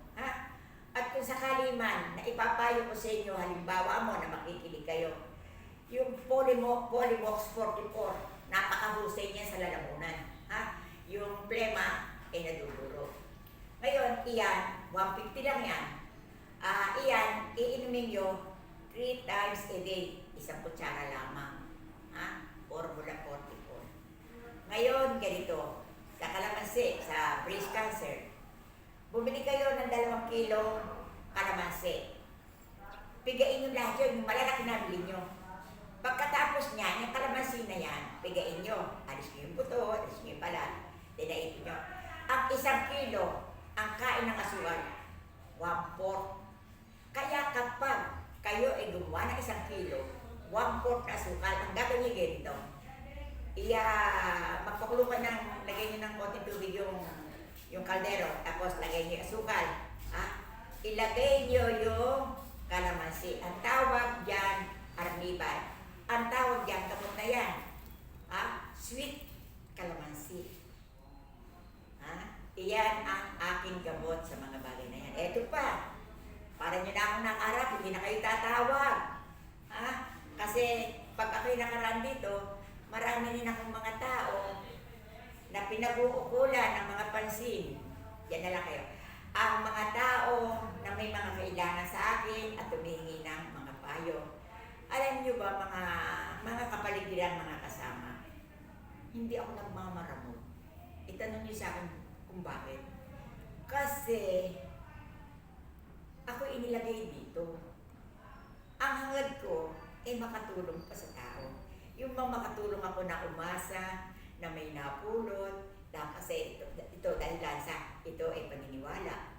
At kung sakali man na ipapayo ko sa inyo, halimbawa mo na makikinig kayo, yung Polymox 44, napakahusay niya sa lalamunan. Yung plema naduduro. Ngayon, iyan, 150 lang yan. Iyan, iinumin nyo 3 times a day. 1 kutsara lamang. Formula 44. Ngayon, ganito, sa kalamansi, sa breast cancer, bumili kayo ng 2 kilo kalamansi. Pigain nyo lahat yun, yung malalaki na bilhin nyo. Pagkatapos niyan, yung kalamansi na yan, pigain nyo. Alis nyo yung buto, alis nyo yung balat. Dinaipin nyo. Ang 1 kilo, ang kain ng asukal, 1/4. Kaya kapag kayo ay gumawa ng 1 kilo, 1/4 na asukal, ang gagawin nyo ganito. Magpakulo ka ng, lagay nyo ng konting tubig yung kaldero, tapos lagay nyo yung asukal. Ilagay nyo yung kalamansi. Ang tawag dyan, arnibal. Ang tawag dyan, gamot na yan. Sweet kalamansi. Iyan ang aking gamot sa mga bagay na yan. Eto pa, para nyo na ako ng arap, hindi na kayo tatawag. Kasi pag ako'y nakaraan dito, marami rin akong mga tao na pinag-uukulan ng mga pansin. Yan na lang kayo. Ang mga tao na may mga kailangan sa akin at humihingi ng mga payo. Alam nyo ba mga kapaligiran, mga kasama, hindi ako nagmamaramot. Itanong nyo sa akin kung bakit. Kasi ako inilagay dito. Ang hangad ko ay makatulong pa sa tao. Yung makatulong ako na umasa, na may napulot, kasi ito dahil lansa, ito ay paniniwala.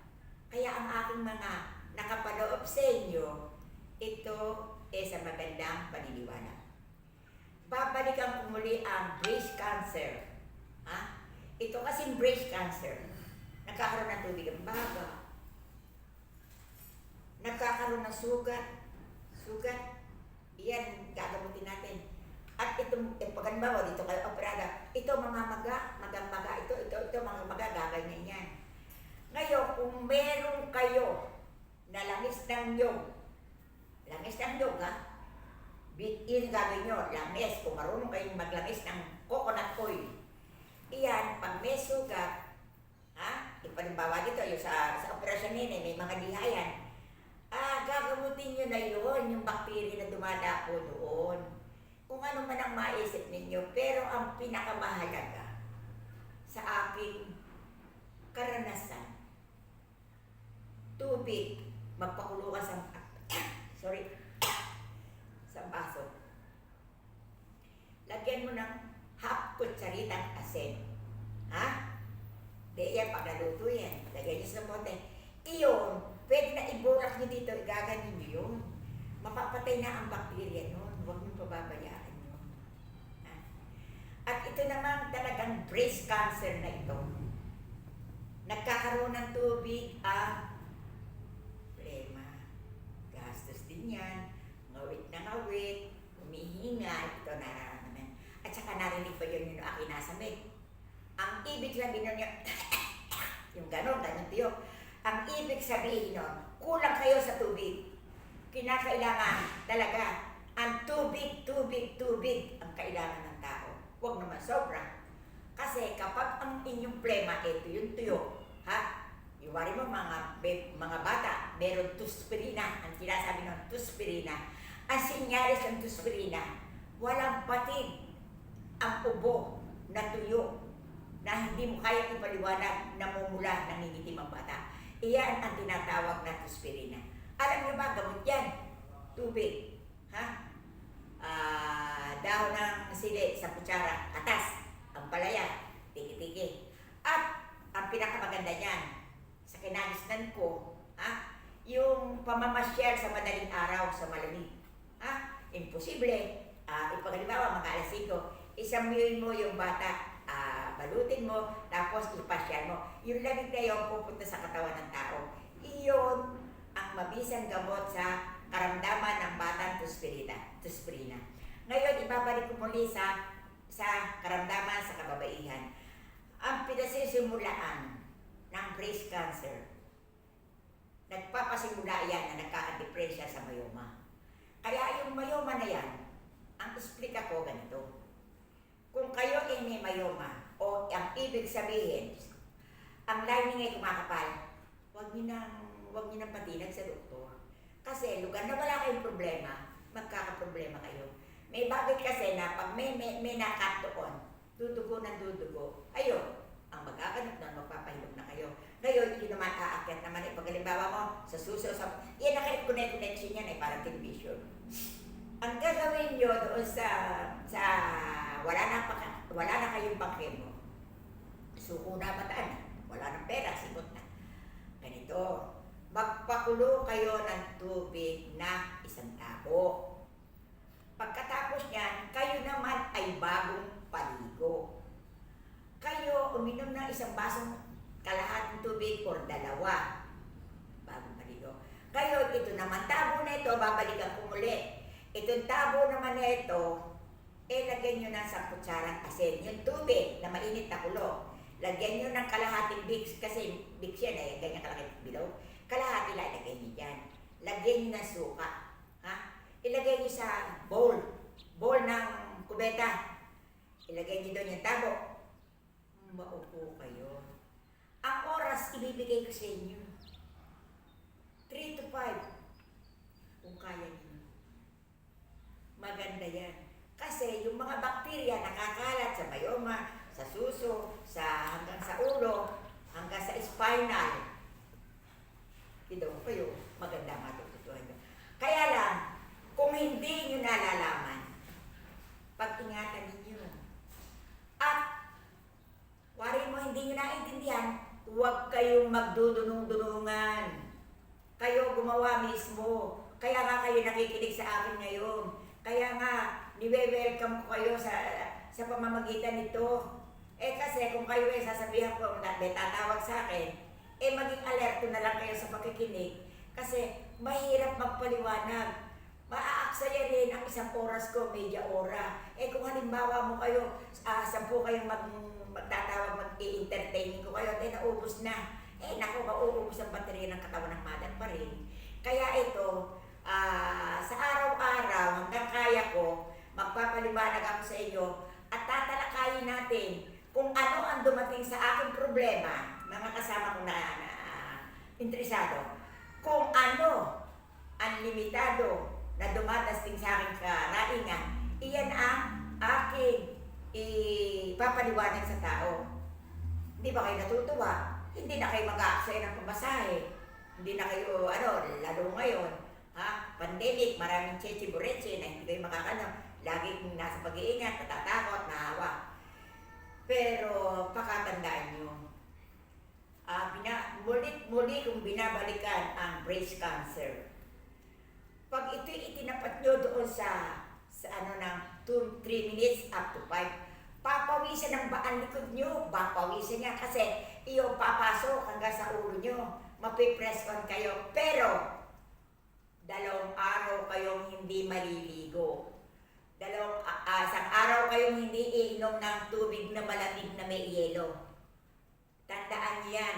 Kaya ang aking mga nakapaloob sa inyo, ito ay sa magandang paniniwala. Babalikan ko muli ang breast cancer. Ito kasing breast cancer, nagkakaroon ng tubig ang baga, nagkakaroon ng sugat, iyan gagamutin natin. At itong pagkanbawa dito kayo operada, ito mga maga, ito mga maga, gaganyan yan. Ngayon, kung meron kayo na langis ng nyog, yun gagawin nyo, langis, kung marunong kayong maglangis ng coconut oil. Iyan, pag may sugat, ipalimbawa dito, yung sa operasyon nila, may mga lihayan, gagamutin nyo na yun, yung bacteria na dumadapo doon. Kung ano man ang maisip ninyo, pero ang pinakamahalaga sa aking karanasan, tubig, magpakulo ka sa baso. Lagyan mo ng half kutsaritang asin. Yan, pag naluto yan, lagyan nyo sa bote. Iyon, pwede na iburak nyo dito, igaganin nyo yun. Mapapatay na ang bakterya nun. Huwag nyo pababayaan yun. At ito naman talagang breast cancer na ito. Nagkakaroon ng tubig plema. Gastos din yan. Ngawit na ngawit. sabihin nun, kulang kayo sa tubig. Kinakailangan talaga ang tubig, tubig, tubig ang kailangan ng tao. Huwag naman sobra. Kasi kapag ang inyong plema, ito yung tuyo, ha? Iwari mo mga bata, meron tuspirina, ang sinasabi ng tuspirina. Ang sinyalis ng tuspirina, walang patid ang ubo na tuyo na hindi mo kaya ipaliwanag, namumula, nangingitim ang bata. Iyan ang tinatawag na tuspirina. Alam niyo ba, gamot yan? Tubig, ha? Dahon ng sili sa kutsara, atas, ang palaya, tiki-tiki. At ang pinakamaganda niyan, sa kinagisnan ko, ha? Yung pamamasyal sa madaling araw sa malamig. Ha? Imposible. Ipaghalimbawa, mga alas 5, isamuin mo yung bata, balutin mo, tapos ipasyal mo. Yung lamig na yun pupunta sa katawan ng tao. Iyon ang mabisang gamot sa karamdaman ng batang tuspirina. Ngayon, ibabalik ko muli sa karamdaman sa kababaihan. Ang pinasisimulaan ng breast cancer, nagpapasimula yan na nagkakadepresya sa mayoma. Kaya yung mayoma na yan, ang explica ko ganito. Kung kayo ay may mayoma, o ang ibig sabihin, ang lining ay kumakapal, huwag niyo nang patinag sa doktor. Kasi lugar na wala kayong problema, magkakaproblema kayo. May bagay kasi na pag may nakat doon, dudugo ng dudugo, ayun, ang magkakanap na magpapahilog na kayo. Ngayon, yun naman aakyat naman, ipagalimbawa mo sa suso, yan naka-connection yan ay parang television. Ang gagawin nyo doon sa wala na kayong pangkemo, suko na mataan, wala ng pera, simot na. Ganito, magpakulo kayo ng tubig na 1 tabo. Pagkatapos niyan, kayo naman ay bagong paligo. Kayo uminom ng 1 basong kalahating tubig or 2. Bagong paligo. Kayo, ito naman, tabo na ito, babalikan ko muli. Itong tabo naman na ito, lagyan nyo na sa kutsarang asin. Yung tubig na mainit na kulo, lagyan nyo ng kalahating Vicks, kasi Vicks yan ganyan kalaki bilog. Kalahati lang ilagay nyo dyan. Lagyan nyo ng suka. Ha? Ilagay nyo sa bowl ng kubeta. Ilagay nyo doon yung tabo. Maupo kayo. Ang oras ibibigay ko sa inyo, 3 to 5. Kung kaya nyo. Maganda yan. Kasi yung mga bakterya nakakalat sa mayoma, sa suso, hanggang sa ulo, hanggang sa spinal. Ito kayo, maganda matututuhan nyo. Kaya lang, kung hindi nyo nalalaman, pag-ingatan ninyo. At, wari mo hindi nyo naintindihan, huwag kayong magdudunong-dunungan. Kayo gumawa mismo. Kaya nga kayo nakikinig sa akin ngayon. Kaya nga, niwe-welcome ko kayo sa pamamagitan nito. Kasi kung kayo sasabihan ko, may tatawag sa akin, maging alerto na lang kayo sa pakikinig. Kasi mahirap magpaliwanag. Maaaksaya rin ang 1 oras ko, media ora. Kung halimbawa mo kayo, 10 kayong magtatawag, mag-i-entertaining ko kayo, naubos na. Naku, mauubos ang baterya ng katawan ng madan pa rin. Kaya ito, sa araw-araw, hanggang kaya ko, magpapaliwanag ako sa iyo at tatalakayin natin kung ano ang dumating sa aking problema, mga kasama ko na interesado, kung ano ang limitado na dumatasting sa aking karaingan, iyan ang aking ipapaliwanag sa tao. Hindi ba kayo natutuwa? Hindi na kayo mag-aaksaya ng pamasahe. Hindi na kayo, lalo ngayon, pandemic, maraming cheche-bureche na hindi kayo makakano. Laging nasa pag-iingat, natatakot, nahawa. Pero pakatandaan nyo, muli kong binabalikan ang breast cancer. Pag ito'y itinapat nyo doon sa 3 minutes up to 5, papawisan ng baan likod nyo, papawisan niya kasi iyo papasok hanggang sa ulo nyo, mapipress on kayo. Pero 2 araw kayong hindi maliligo. 1 araw kayong hindi iinom ng tubig na malamig na may yelo. Tandaan yan.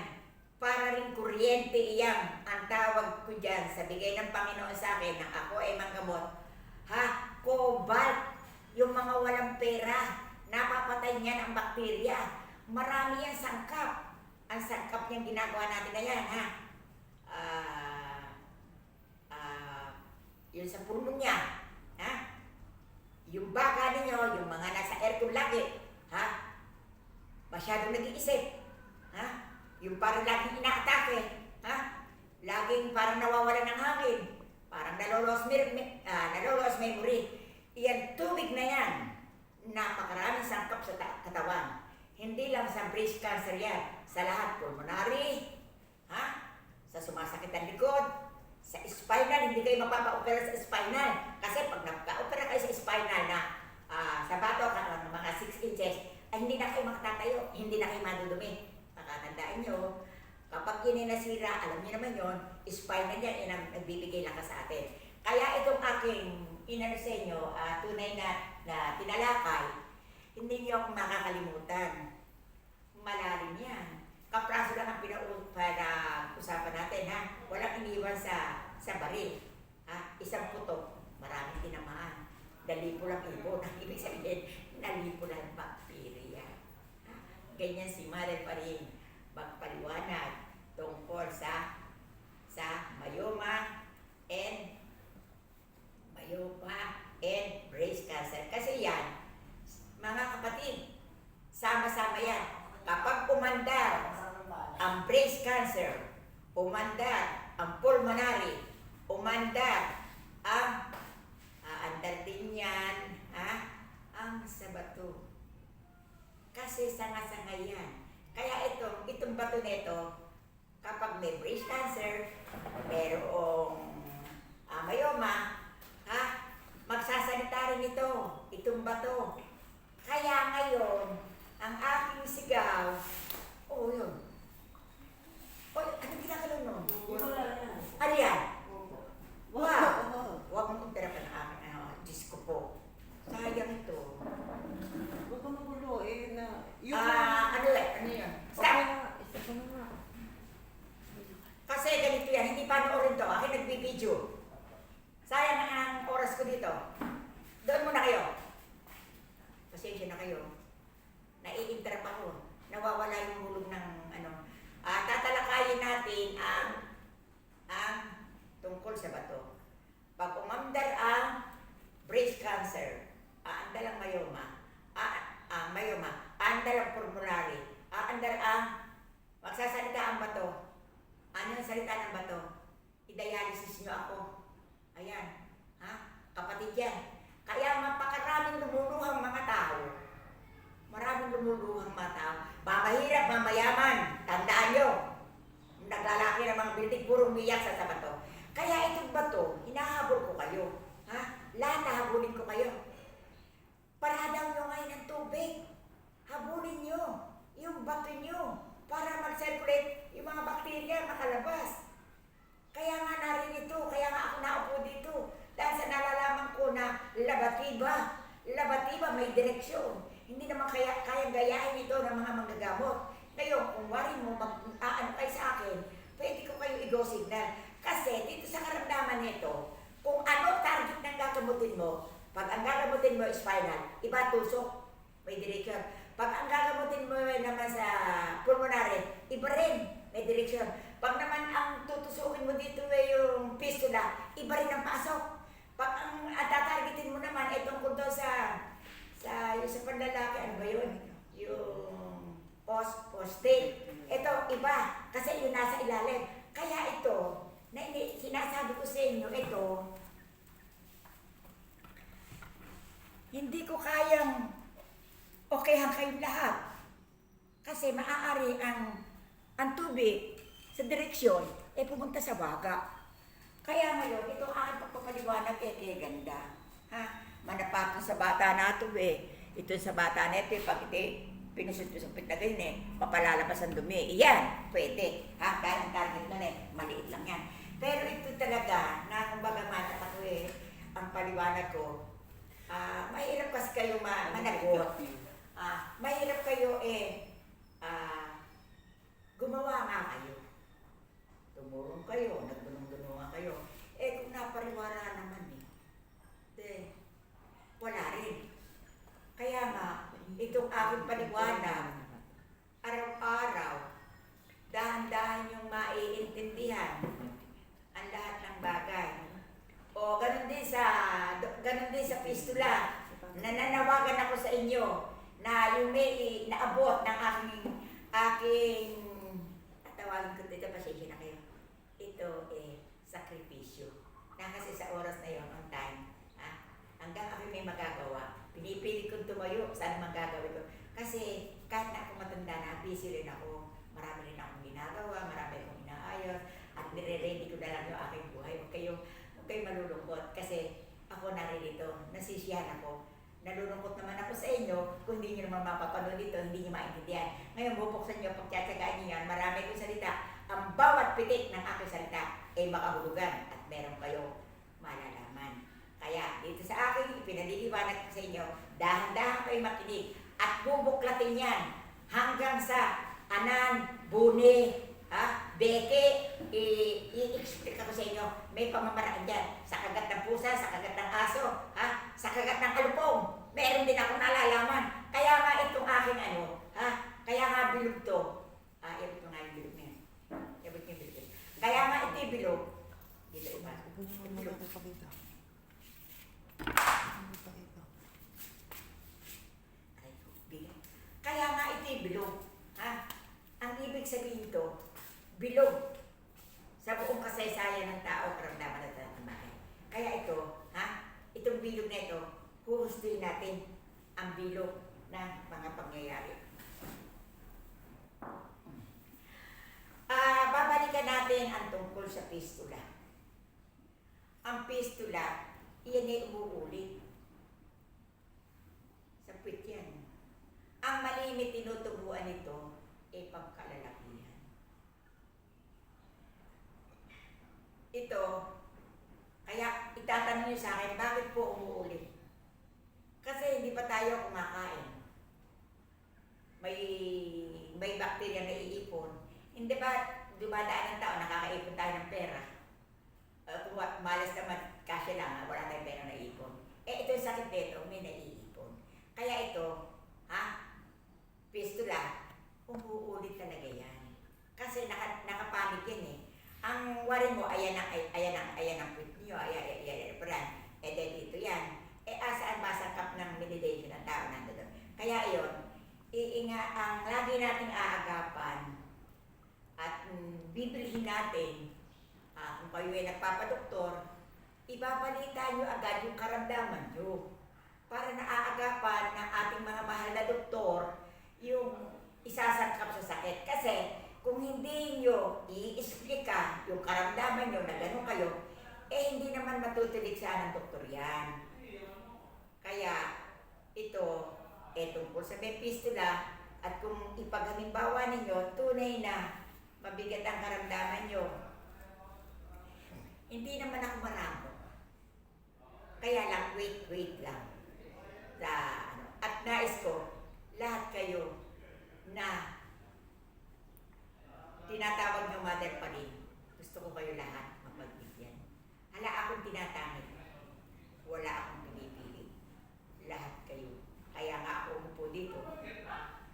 para rin kuryente iyang ang tawag ko dyan sa bigay ng Panginoon sa akin na ako ay manggamot. Ha? Cobalt. Yung mga walang pera, napapatay niyan ang bakterya. Marami yan sangkap. Ang sangkap niyang ginagawa natin na yan, ha? Yun sa puno niya, ha? Yung baka ninyo, yung mga nasa aircon lagi, ha? Masyadong nag-iisip, ha? Yung parang laging inaatake, ha? Laging parang nawawalan ng hangin, parang nalolos memory. Iyan, tubig na yan. Napakaraming sangkap sa katawan. Hindi lang sa breast cancer yan, sa lahat, pulmonary, ha? Sa sumasakit ang likod, sa spinal, hindi kayo mapapa-opera sa spinal. Kasi pag nagka-opera kayo sa spinal na sa bato, mga 6 inches, ay hindi na kayo makatatayo, hindi na kayo madudumi. Pakatandaan nyo, kapag yun ay nasira, alam niyo naman yun, spinal yan, yun ang nagbibigay lakas sa atin. Kaya itong aking inano sa inyo, tunay na tinalakay, hindi niyo akong makakalimutan. Malalim yan. Kapraso lang ang pinag-usapan natin, ha? Walang iniwan sa baril. Ha? Isang putok, maraming tinamaan. Nalipo lang ibon. Ang ibig sabihin, nalipo lang bakterya. Ha? Ganyan si Mother pa rin magpaliwanag tungkol sa myoma and breast cancer. Kasi yan, mga kapatid, sama-sama yan. Kapag umandar ang breast cancer, umandar ang pulmonary, umandar ang aandar din yan, ang sa bato. Kasi sanga-sanga yan. Kaya itong bato nito, kapag may breast cancer, merong myoma, magsasalita rin itong bato. Kaya ngayon, ang aking sigaw, yun. Anong ginagalaw nun? Ano yan? Wow! Huwag mong utara pa na akin. Diyos ko po. Sayang ito. Huwag ka magulo na... Ano yun? Stop! Kasi ganito yan, hindi panoorin to. Akin nagbibideo. Sayang ang oras ko dito. Doon muna kayo. Pasensya na kayo. Nai-interrupt ako. Nawawala yung hulog ng tatalakayin natin ang tungkol sa bato. Pag umandar ang breast cancer, aandar ang myoma, aandar ang pulmonary, aandar ang magsasalita ang bato. Ano yung salita ng bato? I-dialysis nyo ako. Ayan. Kapatid yan. Kaya mapakaraming lumuluhang mga tao. Maraming lumuluhang mga tao. Mamahirap, mamayaman. Tandaan nyo. Naglalaki ng mga building, puro umiyak sa bato. Kaya itong bato, hinahabol ko kayo. Lahat hahabulin ko kayo. Paradaw nyo ngayon ng tubig. Habulin nyo yung bato nyo para mag-circulate yung mga bakterya makalabas. Kaya nga narin ito, kaya nga ako naupo dito. Dahil sa nalalaman ko na labatiba may direksyon. Hindi naman kayang gayahin ito ng mga manggagamot. Ngayon, kung wari mo mag-aano kayo sa akin, pwede ko kayo i-go signal. Kasi dito sa karamdaman nito, kung ano target ng gagamutin mo, pag ang gagamutin mo is spinal, iba tusok, may direksyon. Pag ang gagamutin mo naman sa pulmonary, iba rin, may direksyon. Pag naman ang tutusukin mo dito yung fistula, iba rin ang pasok. Pag ang tatargetin mo naman ay tungkol doon sa panlalaki, ano ba yun? Yung prostate. Ito, iba. Kasi yun nasa ilalim. Kaya ito, sinasabi ko sa inyo, ito, hindi ko kayang okayhan kayong lahat. Kasi maaari ang tubig sa direksyon pumunta sa baga. Kaya ngayon, ito aking pagpapaliwanag kaya ganda. Manapato sa bata na ito Ito sa bata na ito, pag ito pinusupit na ganyan mapalalabas ang dumi. Iyan, pwede. Dahil ang target na maliit lang yan. Pero ito talaga, na kumbaga manat ako ang paliwanag ko, mahirap kasi kayo managot. Mahirap kayo gumawa nga kayo. tumurong kayo, nagdunong-dunungan kayo. Eh kung napariwara naman wala rin. Kaya nga, itong aking paliwanag, araw-araw, dahan-dahan yung maiintindihan ang lahat ng bagay. O ganun din sa pistula, nananawagan ako sa inyo na yung may naabot ng aking tawagin ko dito, pasensya na kayo. Ito sakripisyo. Na kasi sa oras na yon on time, hanggang ako may magagawa, pinipili kong tumayo, saan magagawin ko. Kasi kahit na ako matanda na, busy rin ako, marami rin akong ginagawa, marami akong inaayos, at nire-ready ko na lang yung aking buhay. Huwag kayo malulungkot kasi ako naririto, nasisiyahan ako. Nalulungkot naman ako sa inyo kung hindi nyo naman mapapanood dito, hindi nyo maintindihan. Ngayon, bubuksan nyo, pagtsatsagaan nyo yan, marami kong salita. Ang bawat pitik ng aking salita ay makahulugan at meron kayo malalaman. Kaya dito sa akin, ipinaliliwanag ko sa inyo, dahan-dahan kayo makinig at bubuklatin yan hanggang sa anan, buni, beke, i-explain ko sa inyo, may pamamaraan dyan. Sa kagat ng pusa, sa kagat ng aso, sa kagat ng alupong, meron din akong nalalaman. Kaya nga itong aking kaya nga bilog to. Ibig ko nga yung bilog niya. Ibig yung bilog. Kaya nga ito yung bilog. Dito iba. Bilog. Kaya nga ito yung bilog. Ang ibig sabihin ito, bilog sa buong kasaysayan ng tao, karamdaman at bagay. Kaya ito, itong bilog na ito, huhustuin natin ang bilog ng mga pangyayari. Babalikan natin ang tungkol sa pistula. Ang pistula, iyan ay umuulit. Sa puwit yan. Ang malimit tinutubuan nito ay pagkalalakihan. Ito, kaya itatanong niyo sa akin, bakit po umuulit? Kasi hindi pa tayo kumakain. May bakterya na iipon. Hindi ba dumadaan ng tao, nakakaipon tayo ng pera? Kung malas naman, kasi lang, wala tayong pera na iipon. Ito yung sakit dito, may naiipon. Kaya ito, pistula, umuulit talaga yan. Kasi nakapanik yan Ang wari mo, ayan ang puwit nyo, ayan, dito yan. Asaan masakap ng meditation ng tao nandun. Kaya yun, ang lagi nating aagapan at bibilhin natin, kung kayo ay nagpapadoktor, ibabalita nyo agad yung karamdaman nyo para naaagapan ng ating mga mahal na doktor yung isasangkap sa sakit. Kasi kung hindi nyo i-explica yung karamdaman nyo na gano'n kayo, hindi naman matutulig sa ng doktor yan. Kaya ito, tungkol sa may pistula, at kung ipaghalimbawa ninyo, tunay na mabigat ang karamdaman nyo, hindi naman ako maramo. Kaya lang, wait lang. At nais ko, lahat kayo na tinatawag ng mother pa rin, gusto ko kayo lahat mapagbigyan. Hala akong tinatangi, wala akong pinipili. Lahat kayo. Kaya nga ako umupo dito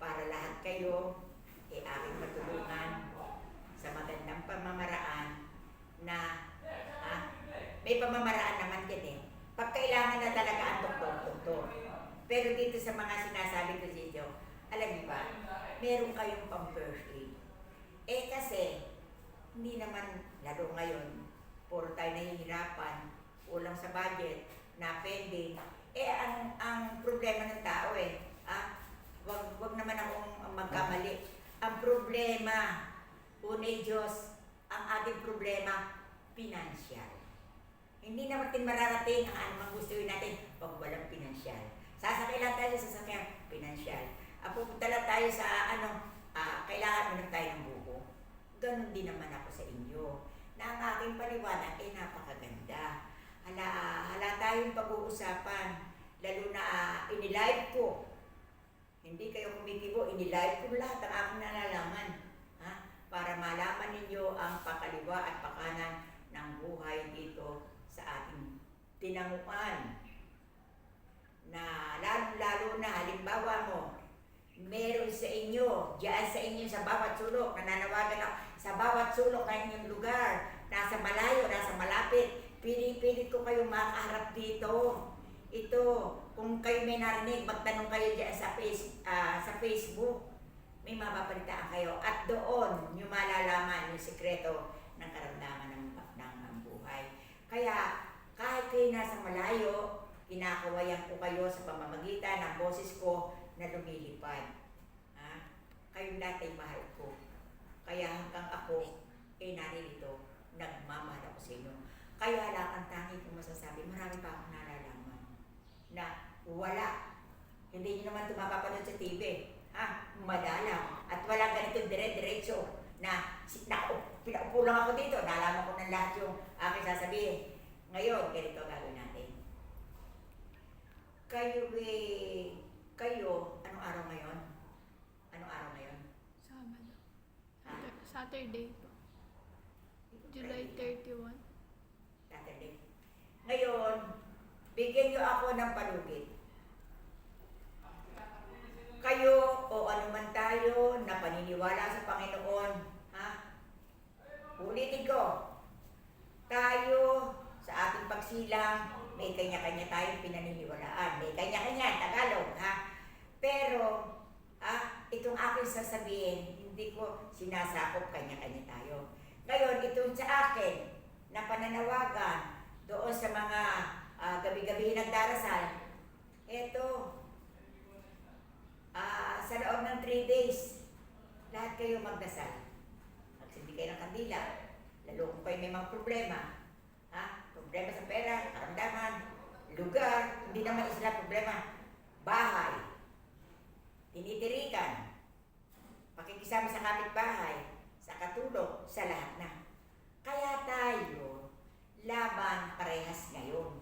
para lahat kayo aking matulungan sa magandang pamamaraan na may pamamaraan naman din pag kailangan na talaga ang doktor. Pero dito sa mga sinasabi ko dito, alam niyo ba, meron kayong pang-first aid. Kasi, hindi naman, lalo ngayon, puro tayo nahihirapan, ulang sa budget, na pending. Ang problema ng tao wag naman akong magkamali. Ang problema, unay Diyos, ang ating problema, pinansyal. Hindi natin mararating ang anumang gustuin natin pag walang pinansyal. Sasakay lang tayo sa sasakyan, pinansyal. Pupunta lang tayo sa kailangan mo lang tayo ng buko. Ganon din naman ako sa inyo. Na ang aking paliwanag ay napakaganda. Hala tayong pag-uusapan. Lalo na inilive ko. Hindi kayo kumikibo, inilive ko lahat ang aking nalalaman. para malaman ninyo ang pakaliwa at pakanan ng buhay dito sa ating tinanguan. Na lalo-lalo na halimbawa mo, meron sa inyo, diyan sa inyo sa bawat sulok, nananawagan ako sa bawat sulok ng inyong lugar, nasa malayo, nasa malapit, pilit ko kayong makaharap dito. Ito, kung kayo may narinig, magtanong kayo diyan sa Facebook. May mapapalitaan kayo at doon nyo malalaman yung sikreto ng karamdaman ng buhay. Kaya kahit kayo nasa malayo, kinakawayan ko kayo sa pamamagitan ng boses ko na lumilipad. Kayong dati mahal ko. Kaya hanggang ako naririto, nagmamahal ako sa inyo. Kaya lang ang tangi kong masasabi, marami pa akong nalalaman na wala. Hindi nyo naman ito mapapanood sa TV. Madalang at walang ganito dire-diretso na pinaupo lang ako dito, nalaman ko ng lahat yung aking sasabihin. Ngayon, ganito gagawin natin. Kayo, anong araw ngayon? Anong araw ngayon? Sabado. Saturday po. July 31. Saturday. Ngayon, bigyan nyo ako ng palugit. Kayo o anuman tayo na paniniwala sa Panginoon, ulitin ko, tayo sa ating pagsilang, may kanya-kanya tayong pinaniniwalaan, may kanya-kanya, Tagalog, Pero, itong aking sasabihin, hindi ko sinasakop kanya-kanya tayo. Ngayon, itong sa akin, na pananawagan doon sa mga gabi-gabi nagdarasal, eto, sa loob ng 3 days, lahat kayo magdasal. Magsindi kayo ng kandila. Lalo kung kayo may mga problema. Problema sa pera, karamdaman, lugar, hindi naman isla problema. Bahay, tinitirikan, pakikisama sa kapitbahay, sa katulog, sa lahat na. Kaya tayo, laban parehas ngayon.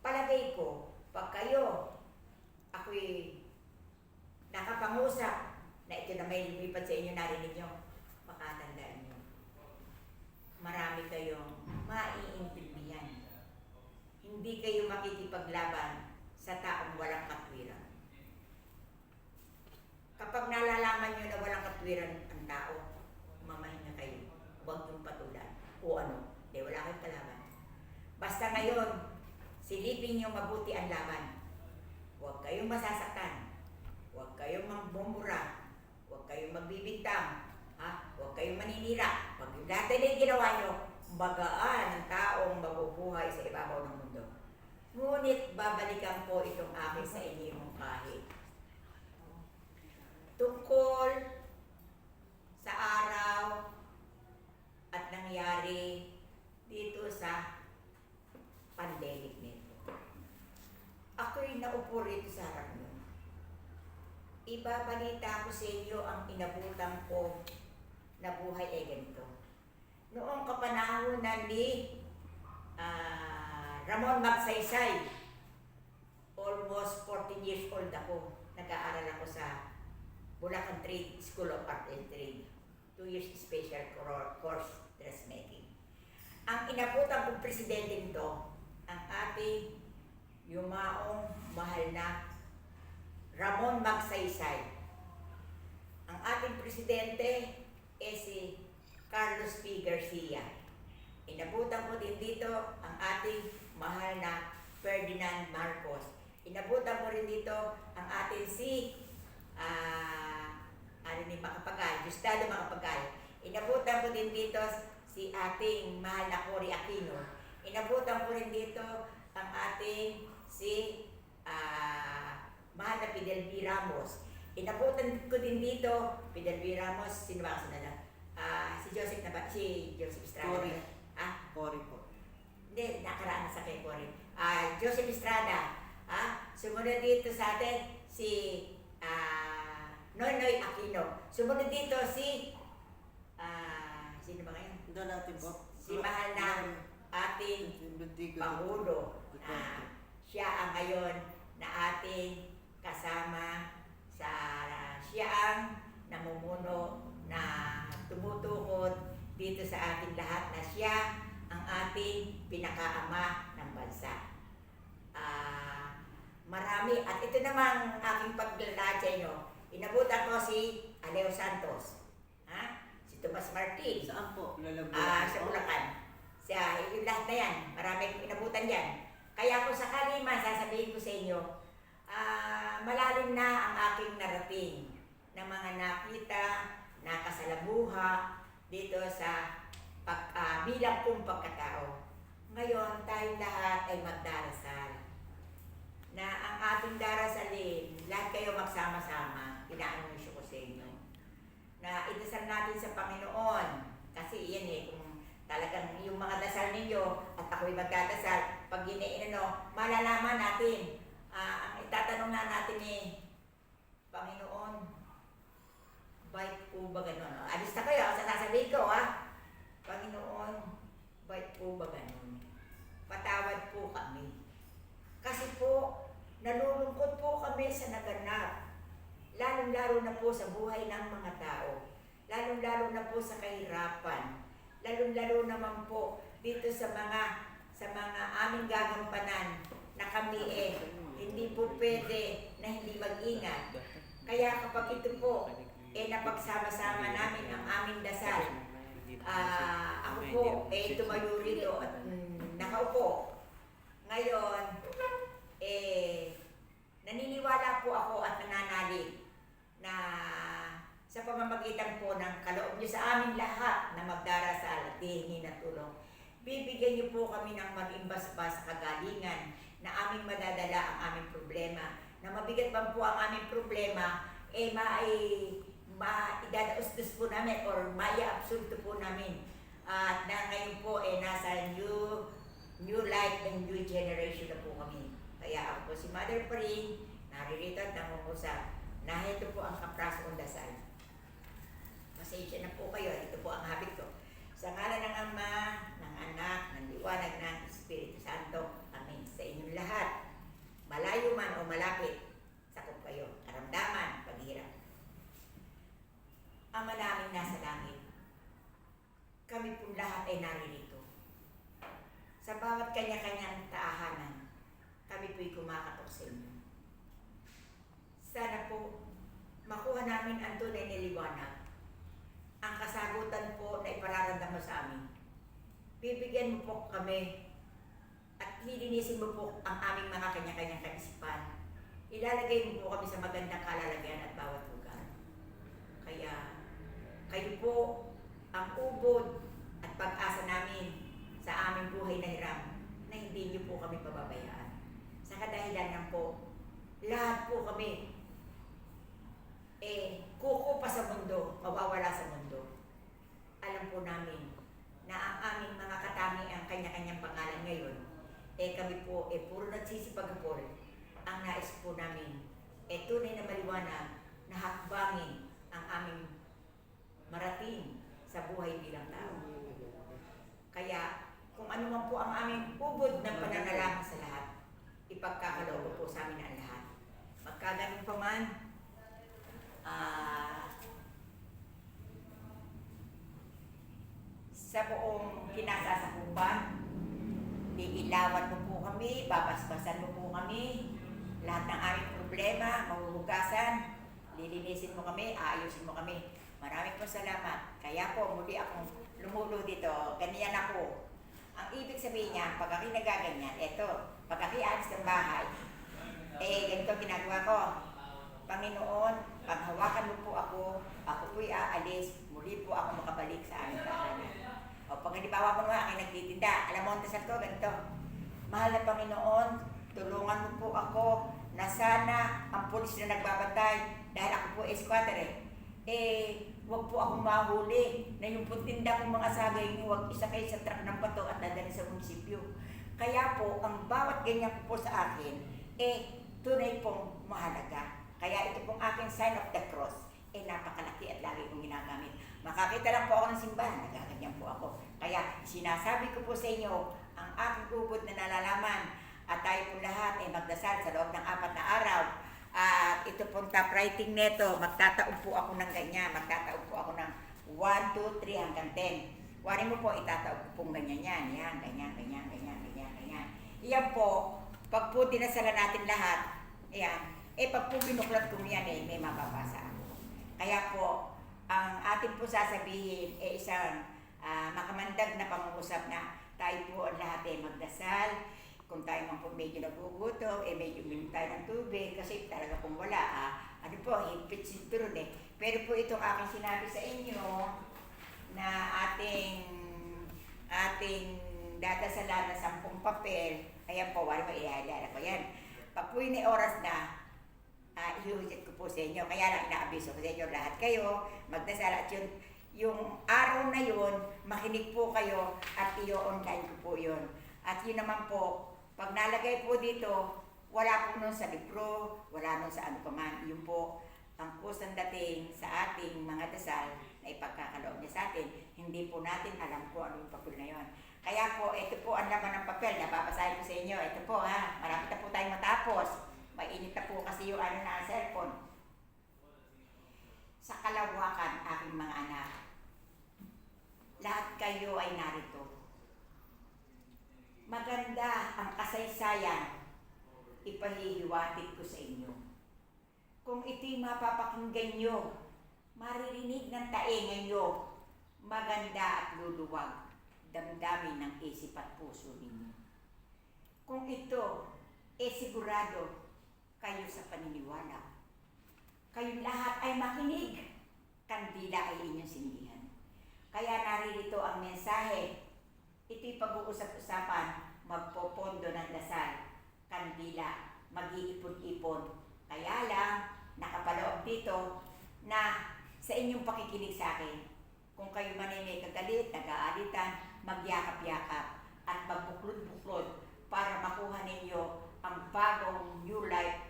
Palagay ko, pag kayo, ako'y nakapangusap na ito na may lumipad sa inyo, narinig nyo, makatandaan nyo. Marami kayong maiintindihan. Hindi kayo makikipaglaban sa taong walang katwiran. Kapag nalalaman nyo na walang katwiran ang tao, mamahinga kayo. Huwag yung patulan. O ano, wala kayong kalaban. Basta ngayon, silipin nyo mabuti ang laban. Huwag kayong masasaktan. Huwag kayong magmumura, huwag kayong magbibintang, huwag kayong maninira. Pag yung lahat na ginawa nyo, magaan ang taong mabubuhay sa ibabaw ng mundo. Ngunit babalikan ko itong aking sa inyo mong kahit. Tungkol sa araw at nangyari dito sa pandemic nito. Ako'y naupo rito sa harap nyo. Ibabalita ko sa inyo ang inabutan ko na buhay ganito. Noong kapanahonan ni Ramon Magsaysay, almost 14 years old ako. Nag-aaral ako sa Bulacan Trade School of Art and Trade. 2 years special course dressmaking. Ang inabutan kong presidente nito, ang ating yumaong mahal na Ramon Magsaysay. Ang ating presidente si Carlos P. Garcia. Inabutan ko din dito ang ating mahal na Ferdinand Marcos. Inabutan ko rin dito ang ating Macapagal, Gustavo Macapagal. Inabutan ko din dito si ating mahal na Cory Aquino. Inabutan ko rin dito ang ating mahal na Fidel V. Ramos. Inabutan ko din dito, Fidel V. Ramos, sino ba kasunod na? Si Joseph Estrada. Cory po. Hindi, nakaraan na sa kay Cory. Joseph Estrada. Sumunod dito sa atin, si Noynoy Aquino. Sumunod dito sino ba ngayon? Doon natin po. Si mahal na ating Pangulo. Siya ang ngayon na ating kasama siya ang namumuno na tumutukod dito sa ating lahat na siya ang ating pinakaama ng bansa. Marami, at ito namang aking paglalahad sa inyo, inabutan ko si Aleo Santos, si Tomas Martin, Saan po? sa Bulacan. Yung lahat na yan, marami kong inabutan yan. Kaya kung sakali man, sasabihin ko sa inyo, malalim na ang aking narating ng mga nakita, nakasalamuha dito sa bilang kong pagkatao. Ngayon, tayong lahat ay magdarasal. Na ang ating darasalin, lahat kayo magsama-sama, inaanunsyo ko sa inyo. Na idasal natin sa Panginoon. Kasi yan kung talagang yung mga dasal ninyo at ako'y magdadasal, pag malalaman natin. Ang itatanong na natin Panginoon, bait po ba gano'n? Alis na kayo, sasabihin ko Panginoon, bait po ba gano'n? Patawad po kami. Kasi po, nalulungkot po kami sa naganap. Lalong-lalo na po sa buhay ng mga tao. Lalong-lalo na po sa kahirapan. Lalong-lalo naman po dito sa mga aming gagampanan na kami hindi po pwede na hindi mag-ingat. Kaya kapag ito po, napagsama-sama namin ang aming dasal. Ako po, tumayo rito at nakaupo. Ngayon, naniniwala po ako at nananalig na sa pamamagitan po ng kaloob niyo sa amin lahat na magdarasal at hihingi ng tulong, bibigyan niyo po kami ng mag-imbas-bas kagalingan na aming madadala ang aming problema. Na mabigat man po ang aming problema, idadaustos po namin or maya-absulto po namin. At na ngayon po nasa new life and new generation na po kami. Kaya ako po si Mother Pring, naririto at nangungusap na ito po ang kapraso kong dasal. Pasensya na po kayo, ito po ang habit ko. Sa ngalan ng Ama, ng Anak, ng Liwanag ng Espiritu Santo, amen. Sa inyong lahat, malayo man o malapit, sakop kayo, karamdaman, paghirap. Ama namin nasa langit, kami po lahat ay naririto. Sa bawat kanya-kanyang taahanan, kami po'y kumakatok sa inyo. Sana po, makuha namin ang tunay na liwanag, ang kasagutan po na ipararamdam mo sa amin. Bibigyan mo po kami at lilinisin mo po ang aming mga kanya-kanyang kaisipan. Ilalagay mo po kami sa magandang kalalagyan at bawat lugar. Kaya, kayo po ang ubod at pag-asa namin sa aming buhay na hiram na hindi niyo po kami pababayaan. Sa kadahilan ng po, lahat po kami kuko pa sa mundo, mawawala sa mundo. Alam po namin na ang aming mga katangiang kanya-kanyang pangalan ngayon, kami po puro nagsisipagpol. Ang nais po namin tunay na maliwanag na hakbangin ang aming marating sa buhay bilang tao. Kaya kung ano man po ang aming ubod ng pananalangin sa lahat, ipagkakaloob po sa amin ang lahat. Magkaganon pa man, sa buong kinasasakupan, iilawan mo po kami, babasbasan mo po kami, lahat ng aming problema, mahuhugasan, lilinisin mo kami, aayusin mo kami. Maraming po salamat. Kaya po, muli akong lumulo dito, ganyan ako. Ang ibig sabihin niya, pag ako'y nagaganyan, pag ako'y alis ng bahay, ganito ginagawa ko. Panginoon, paghawakan mo po ako po'y aalis, muli po ako makabalik sa aming tahanan. O pag halimbawa mo naman, aking nagtitinda, alam mo ang dasal ko, ganito. Mahal na Panginoon, tulungan mo po ako na sana ang pulis na nagbabantay, dahil ako po squatter huwag po akong mahuli na yung putinda kong mga sagay niyo, huwag isakay sa truck ng bato at dadali sa munisipyo. Kaya po, ang bawat ganyan po sa akin, tunay pong mahalaga. Kaya ito pong aking sign of the cross, napakalaki at lagi kong ginagamit. Makakita lang po ako ng simbahan, nagaganyan po ako. Kaya sinasabi ko po sa inyo, ang aking ubod na nalalaman, at tayo po lahat magdasal sa loob ng 4 na araw. At ito pong top writing neto, magtataob po ako ng ganyan, magtataob po ako ng 1, 2, 3 hanggang 10. Kuhanin mo po, itataog ko pong ganyan yan. Yan, ganyan, ganyan, ganyan, ganyan, ganyan. Iyan po, pag po dinasala natin lahat, ayan, pag po binuklat ko yan may mababasa ako. Kaya po, ang atin po sasabihin, isang makamandag na pangungusap na tayo po ang lahat magdasal. Kung tayo man po medyo nagugutom, medyo uminom tayo ng tubig, kasi talaga kung wala, ano po, higpit sinturon Pero po itong aking sinabi sa inyo, na ating dadasalan na 10 papel, ayan po, wala mo ihalala ko yan. Pag po yun oras na, ihuhigit ko po sa inyo. Kaya lang inaabiso ko sa inyo lahat kayo, magdasal at yung araw na yun, makinig po kayo at i-online ko po yun. At yun naman po, pag nalagay po dito, wala po nun sa libro, wala nun sa ano pa man. Yun po, ang kusang dating sa ating mga dasal na ipagkakaloob niya sa atin, hindi po natin alam po ano yung papel na yun. Kaya po, ito po ang laman ng papel, napapasahin ko sa inyo. Ito po marami na po tayong matapos. Mainit na po kasi yung ano na cellphone. Sa kalawakan, aking mga anak, lahat kayo ay narito. Maganda ang kasaysayan, ipahihiwatig ko sa inyo. Kung ito'y mapapakinggan nyo, maririnig ng taingan nyo, maganda at luluwag, damdamin ng isip at puso ninyo. Kung ito, sigurado kayo sa paniniwala. Kayong lahat ay makinig, kandila ay inyong sindihan. Kaya naririto ang mensahe. Ito'y pag-uusap-usapan, magpopondo ng dasal, kandila, mag-iipon-ipon. Kaya lang, nakapaloob dito na sa inyong pakikinig sa akin, kung kayo man ay may kagalit, nag-aalitan, magyakap-yakap at magbuklod-buklod para makuha ninyo ang bagong new life